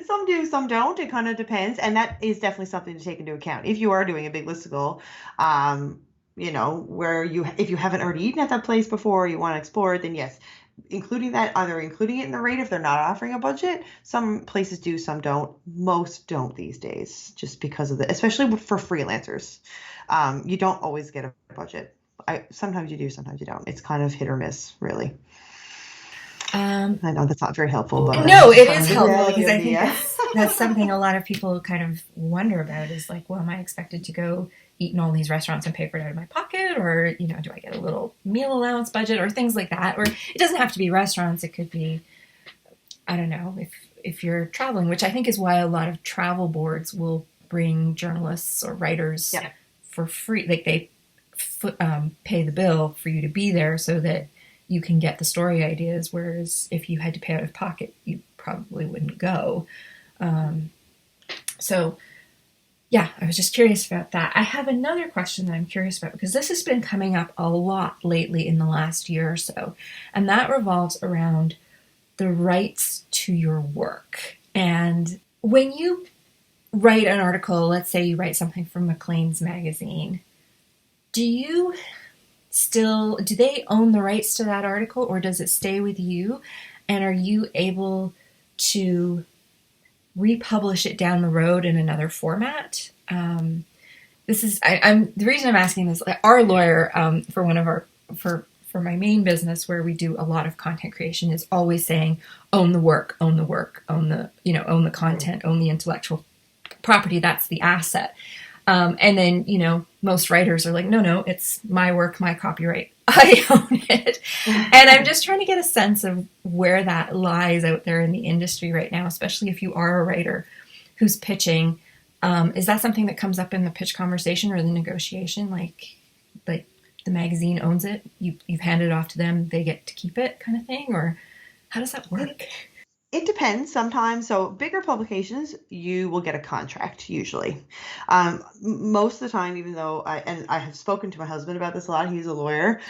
some do, some don't. It kind of depends. And that is definitely something to take into account. If you are doing a big listicle, where if you haven't already eaten at that place before, you want to explore it, then yes, either including it in the rate if they're not offering a budget. Some places do, some don't. Most don't these days, just because of especially for freelancers. You don't always get a budget. Sometimes you do, sometimes you don't. It's kind of hit or miss, really. I know that's not very helpful, but no, it is helpful because I think that's something a lot of people kind of wonder about is like, well, am I expected to go eat in all these restaurants and pay for it out of my pocket, or do I get a little meal allowance budget or things like that? Or it doesn't have to be restaurants; it could be, I don't know, if you're traveling, which I think is why a lot of travel boards will bring journalists or writers for free, like they pay the bill for you to be there so that you can get the story ideas, whereas if you had to pay out of pocket, you probably wouldn't go. So, yeah, I was just curious about that. I have another question that I'm curious about, because this has been coming up a lot lately in the last year or so, and that revolves around the rights to your work. And when you write an article, let's say you write something for Maclean's magazine, do they own the rights to that article, or does it stay with you? And are you able to republish it down the road in another format? The reason I'm asking this, our lawyer, for my main business where we do a lot of content creation, is always saying, own the work, own the content, own the intellectual property. That's the asset. And then, most writers are like, no, it's my work, my copyright. I own it. And I'm just trying to get a sense of where that lies out there in the industry right now, especially if you are a writer who's pitching. Is that something that comes up in the pitch conversation or the negotiation? Like the magazine owns it, you've handed it off to them, they get to keep it kind of thing? Or how does that work? It depends sometimes. So bigger publications, you will get a contract usually. Most of the time, even though I have spoken to my husband about this a lot, he's a lawyer.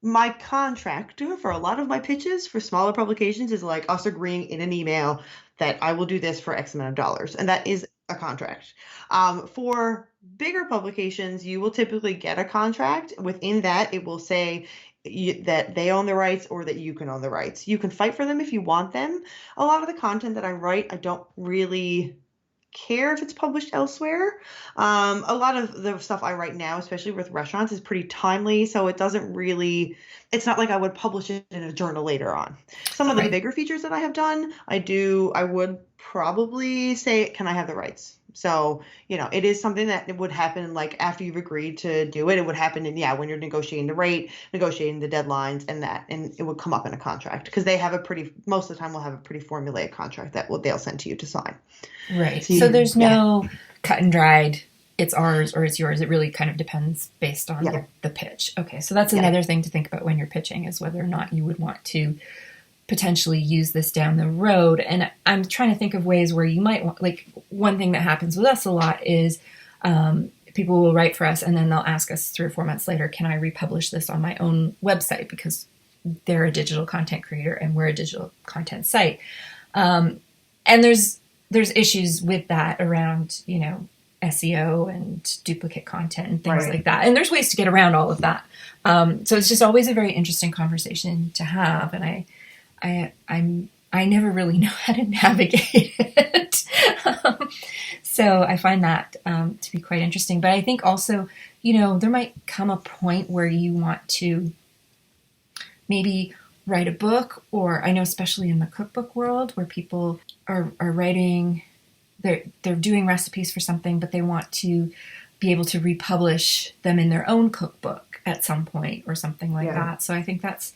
My contract for a lot of my pitches for smaller publications is like us agreeing in an email that I will do this for X amount of dollars. And that is a contract. For bigger publications, you will typically get a contract. Within that, it will say that they own the rights or that you can own the rights. You can fight for them if you want them. A lot of the content that I write, I don't really care if it's published elsewhere. A lot of the stuff I write now, especially with restaurants, is pretty timely, so it's not like I would publish it in a journal later on. Some of the bigger features that I have done, I would probably say, can I have the rights? So, it is something that it would happen like after you've agreed to do it. It would happen when you're negotiating the rate, negotiating the deadlines and it would come up in a contract, because they have most of the time will have a pretty formulaic contract that they'll send to you to sign. Right. So there's no cut and dried, it's ours or it's yours. It really kind of depends based on the pitch. Okay. So that's another thing to think about when you're pitching, is whether or not you would want to potentially use this down the road. And I'm trying to think of ways where you might want, like, one thing that happens with us a lot is people will write for us and then they'll ask us 3 or 4 months later, can I republish this on my own website? Because they're a digital content creator and we're a digital content site. And there's issues with that around, SEO and duplicate content and things like that. And there's ways to get around all of that. So it's just always a very interesting conversation to have. And I never really know how to navigate it. So I find that to be quite interesting. But I think also, there might come a point where you want to maybe write a book, or I know especially in the cookbook world where people are writing, they're doing recipes for something, but they want to be able to republish them in their own cookbook at some point or something like that. So I think that's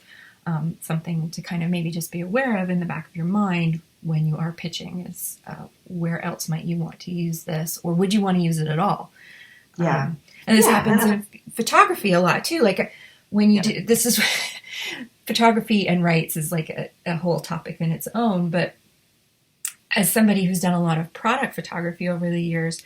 something to kind of maybe just be aware of in the back of your mind when you are pitching is where else might you want to use this, or would you want to use it at all? And this happens in photography a lot too. Like when you do, this is photography and rights is like a whole topic in its own, but as somebody who's done a lot of product photography over the years,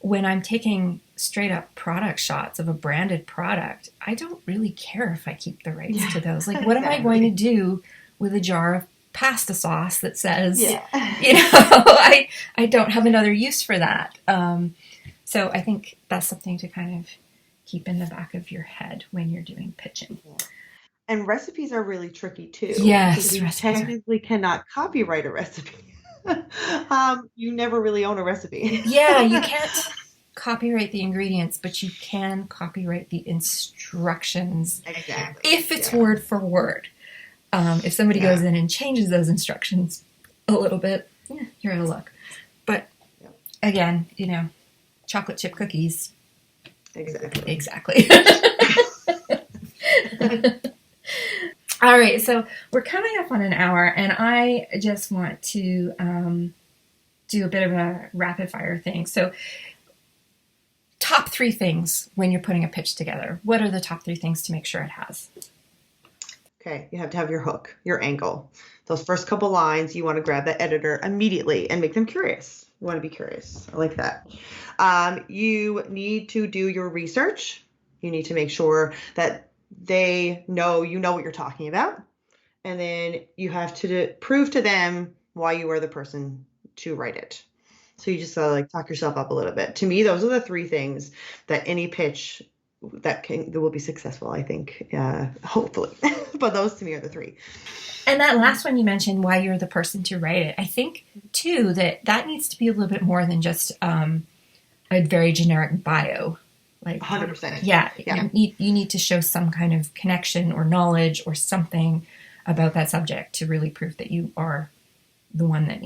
when I'm taking straight up product shots of a branded product, I don't really care if I keep the rights to those. Like, what am I going to do with a jar of pasta sauce that says, I don't have another use for that. So I think that's something to kind of keep in the back of your head when you're doing pitching. And recipes are really tricky too. Yes, You technically cannot copyright a recipe. You never really own a recipe. Yeah, you can't copyright the ingredients, but you can copyright the instructions. Exactly. If it's word for word. If somebody goes in and changes those instructions a little bit, you're out of luck. But again, chocolate chip cookies. Exactly. All right, so we're coming up on an hour, and I just want to do a bit of a rapid fire thing. So, top 3 things when you're putting a pitch together. What are the top 3 things to make sure it has? Okay, you have to have your hook, your angle. Those first couple lines, you want to grab the editor immediately and make them curious. You want to be curious. I like that. You need to do your research. You need to make sure that they know you know what you're talking about. And then you have to prove to them why you are the person to write it. So you just gotta talk yourself up a little bit. To me, those are the 3 things that any pitch that will be successful, I think, hopefully. But those to me are the 3. And that last one you mentioned, why you're the person to write it. I think too that needs to be a little bit more than just a very generic bio. Like 100%. Yeah. You need to show some kind of connection or knowledge or something about that subject to really prove that you are the one that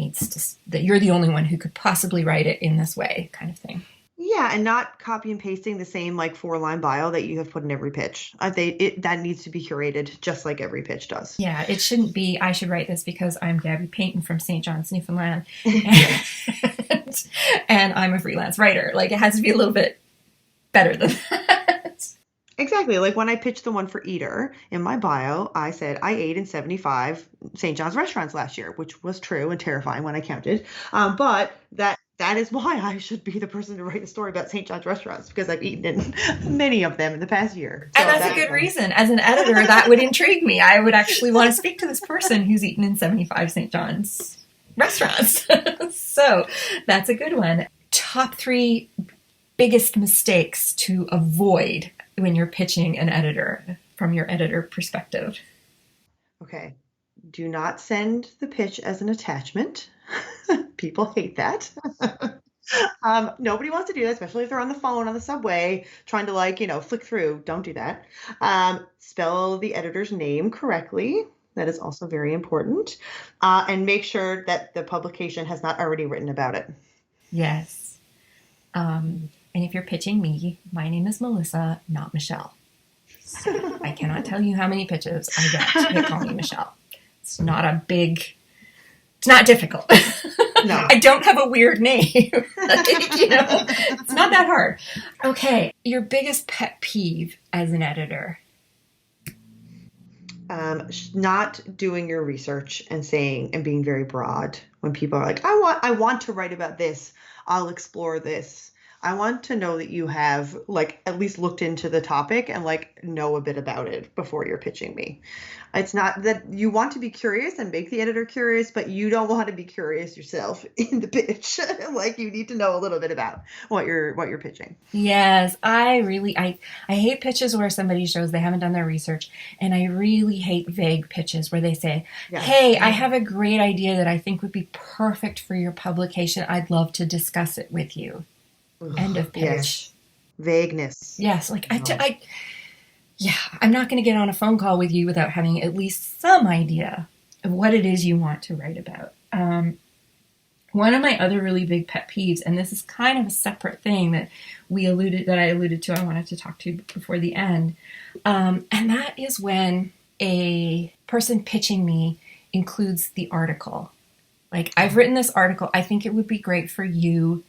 you're the only one who could possibly write it in this way, kind of thing. Yeah, and not copy and pasting the same 4-line bio that you have put in every pitch. That needs to be curated just like every pitch does. Yeah, it shouldn't be, I should write this because I'm Gabby Peyton from St. John's, Newfoundland, and I'm a freelance writer. It has to be a little bit better than that. Exactly. Like when I pitched the one for Eater, in my bio, I said I ate in 75 St. John's restaurants last year, which was true and terrifying when I counted. But that is why I should be the person to write a story about St. John's restaurants, because I've eaten in many of them in the past year. So and that's a good reason. As an editor, that would intrigue me. I would actually want to speak to this person who's eaten in 75 St. John's restaurants. So that's a good one. Top 3 biggest mistakes to avoid when you're pitching an editor from your editor perspective. Okay. Do not send the pitch as an attachment. People hate that. Nobody wants to do that, especially if they're on the phone on the subway trying to flick through. Don't do that. Spell the editor's name correctly. That is also very important. And make sure that the publication has not already written about it. Yes. And if you're pitching me, my name is Melissa, not Michelle. So I cannot tell you how many pitches I get that call me Michelle. It's not difficult. No. I don't have a weird name. It's not that hard. Okay. Your biggest pet peeve as an editor? Not doing your research and being very broad when people are like, I want to write about this. I'll explore this. I want to know that you have like at least looked into the topic and like know a bit about it before you're pitching me. It's not that you want to be curious and make the editor curious, but you don't want to be curious yourself in the pitch. Like you need to know a little bit about what you're pitching. Yes, I hate pitches where somebody shows they haven't done their research, and I really hate vague pitches where they say, "Hey, Yes. I have a great idea that I think would be perfect for your publication. I'd love to discuss it with you." End Ugh, of pitch. yes. Vagueness. Yes, No. yeah, I'm not going to get on a phone call with you without having at least some idea of what it is you want to write about. One of my other really big pet peeves, and this is kind of a separate thing that I alluded to, I wanted to talk to before the end, and that is when a person pitching me includes the article. Like, I've written this article. I think it would be great for you.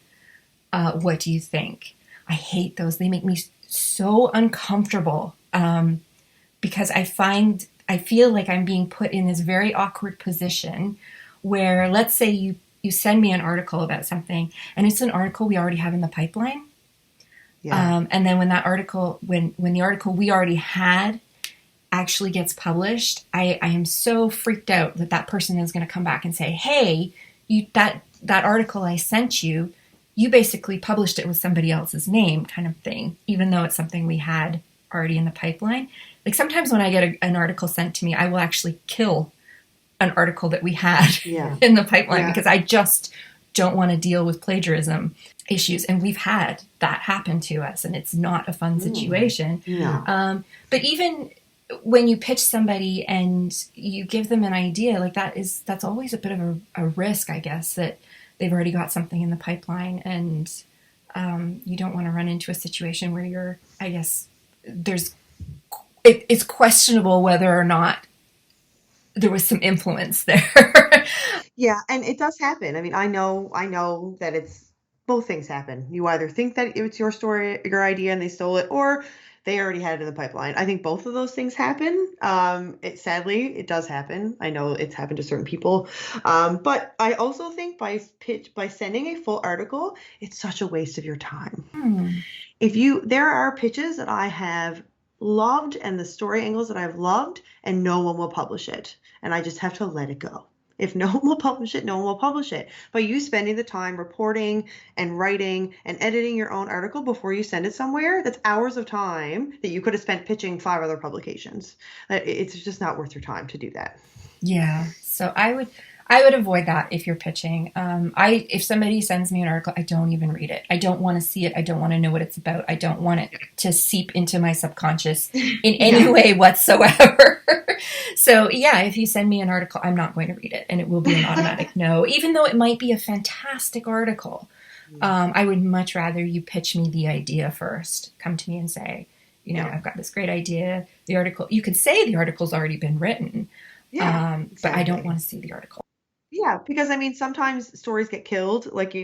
What do you think? I hate those. They make me so uncomfortable because I feel like I'm being put in this very awkward position where, let's say you send me an article about something, and it's an article we already have in the pipeline. Yeah. And then when the article we already had actually gets published, I am so freaked out that that person is going to come back and say, "Hey, that article I sent you, you basically published it with somebody else's name," kind of thing, even though it's something we had already in the pipeline. Like sometimes when I get an article sent to me, I will actually kill an article that we had Yeah. in the pipeline Yeah. because I just don't want to deal with plagiarism issues. And we've had that happen to us, and it's not a fun situation. No. But even when you pitch somebody and you give them an idea, like that's always a bit of a risk, I guess, that they've already got something in the pipeline, and you don't want to run into a situation where I guess, it's questionable whether or not there was some influence there. Yeah, and it does happen. I mean, I know that it's both things happen. You either think that it's your story, your idea, and they stole it, or they already had it in the pipeline. I think both of those things happen. Sadly, it does happen. I know it's happened to certain people. But I also think by sending a full article, it's such a waste of your time. Hmm. There are pitches that I have loved and the story angles that I've loved, and no one will publish it. And I just have to let it go. If no one will publish it, no one will publish it. But you spending the time reporting and writing and editing your own article before you send it somewhere, that's hours of time that you could have spent pitching 5 other publications. It's just not worth your time to do that. Yeah. So I would avoid that if you're pitching. If somebody sends me an article, I don't even read it. I don't want to see it. I don't want to know what it's about. I don't want it to seep into my subconscious in any way whatsoever. So yeah, if you send me an article, I'm not going to read it, and it will be an automatic no, even though it might be a fantastic article. I would much rather you pitch me the idea first. Come to me and say, Yeah. I've got this great idea. The article, you could say the article's already been written, Yeah, but I don't exactly. want to see the article. Yeah, because I mean, sometimes stories get killed. Like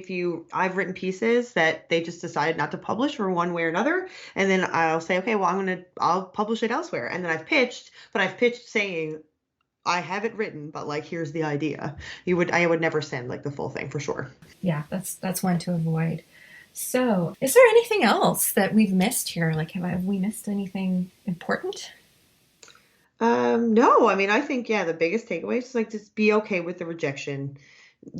I've written pieces that they just decided not to publish for one way or another, and then I'll say, okay, well, I'll publish it elsewhere. And then I've pitched saying I have it written, but like, here's the idea. I would never send like the full thing for sure. Yeah, that's one to avoid. So, is there anything else that we've missed here? Like, have we missed anything important? No, I mean, I think, yeah, the biggest takeaway is like just be okay with the rejection.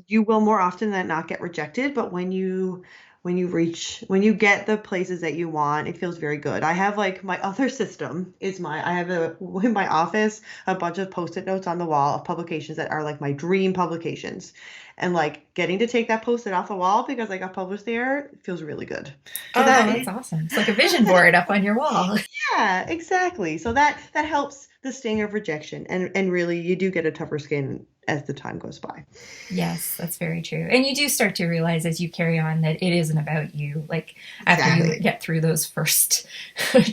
You will more often than not get rejected, but when you get the places that you want, it feels very good. I have like my other system is I have in my office a bunch of post-it notes on the wall of publications that are like my dream publications. And like getting to take that post-it off the wall because I got published there feels really good. So Oh, that that's awesome. It's like a vision board up on your wall. yeah, exactly. So that helps the sting of rejection, and really you do get a tougher skin as the time goes by. Yes, that's very true. And you do start to realize as you carry on that it isn't about you. Like after you Exactly. get through those first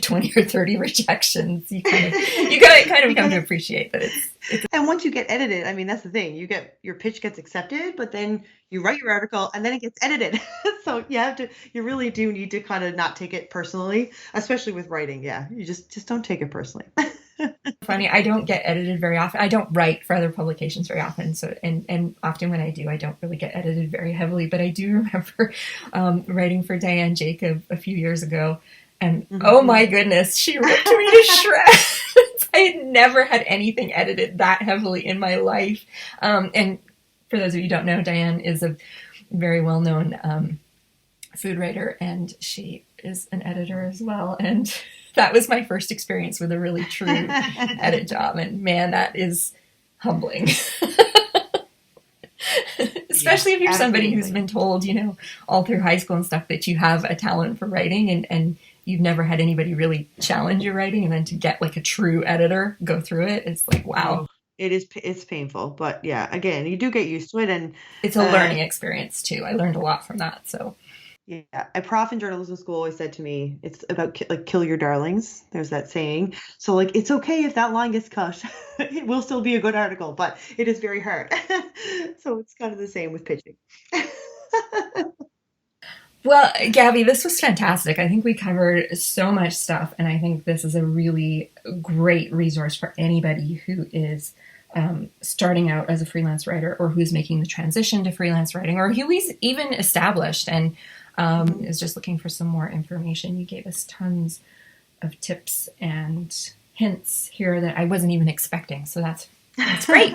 20 or 30 rejections, you kind of come to Because appreciate that it's and once you get edited, I mean that's the thing. Your pitch gets accepted, but then you write your article and then it gets edited. So you really do need to kind of not take it personally, especially with writing. Yeah, you just don't take it personally. Funny, I don't get edited very often. I don't write for other publications very often. So, and often when I do, I don't really get edited very heavily. But I do remember writing for Diane Jacob a few years ago. And oh my goodness, she ripped me to shreds. I had never had anything edited that heavily in my life. And for those of you who don't know, Diane is a very well-known food writer, and she is an editor as well. And that was my first experience with a really true edit job. And man, that is humbling. Especially if you're somebody who's been told, all through high school and stuff that you have a talent for writing, and you've never had anybody really challenge your writing, and then to get like a true editor go through it, it's like, wow. It's painful, but yeah, again, you do get used to it, and it's a learning experience too. I learned a lot from that. So yeah, a prof in journalism school always said to me, it's about kill your darlings. There's that saying. So like, it's okay if that line gets cut. It will still be a good article, but it is very hard. So it's kind of the same with pitching. Well, Gabby, this was fantastic. I think we covered so much stuff, and I think this is a really great resource for anybody who is starting out as a freelance writer, or who's making the transition to freelance writing, or who is even established and is just looking for some more information. You gave us tons of tips and hints here that I wasn't even expecting. So that's great.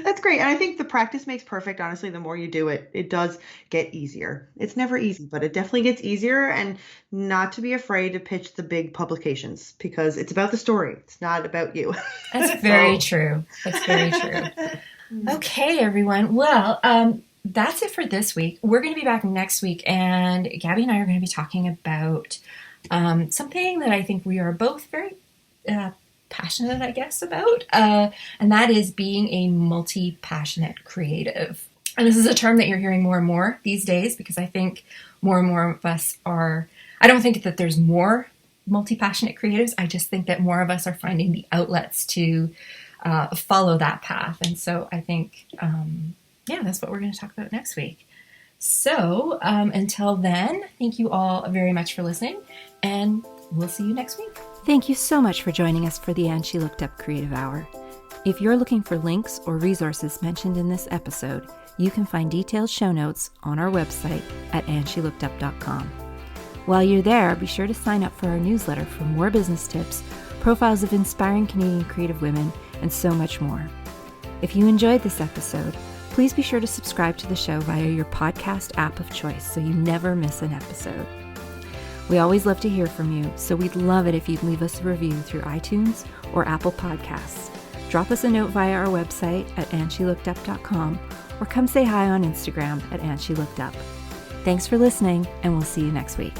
That's great. And I think the practice makes perfect. Honestly, the more you do it, it does get easier. It's never easy, but it definitely gets easier. And not to be afraid to pitch the big publications, because it's about the story. It's not about you. That's very true. That's very true. Okay, everyone. Well, that's it for this week. We're going to be back next week, and Gabby and I are going to be talking about something that I think we are both very passionate, I guess, about, and that is being a multi-passionate creative. And this is a term that you're hearing more and more these days, because I think more and more of us are, I don't think that there's more multi-passionate creatives. I just think that more of us are finding the outlets to follow that path. And so I think, that's what we're going to talk about next week. So until then, thank you all very much for listening, and we'll see you next week. Thank you so much for joining us for the And She Looked Up Creative Hour. If you're looking for links or resources mentioned in this episode, you can find detailed show notes on our website at andshелookedup.com. While you're there, be sure to sign up for our newsletter for more business tips, profiles of inspiring Canadian creative women, and so much more. If you enjoyed this episode, please be sure to subscribe to the show via your podcast app of choice so you never miss an episode. We always love to hear from you, so we'd love it if you'd leave us a review through iTunes or Apple Podcasts. Drop us a note via our website at andshелookedup.com, or come say hi on Instagram at andshелookedup. Thanks for listening, and we'll see you next week.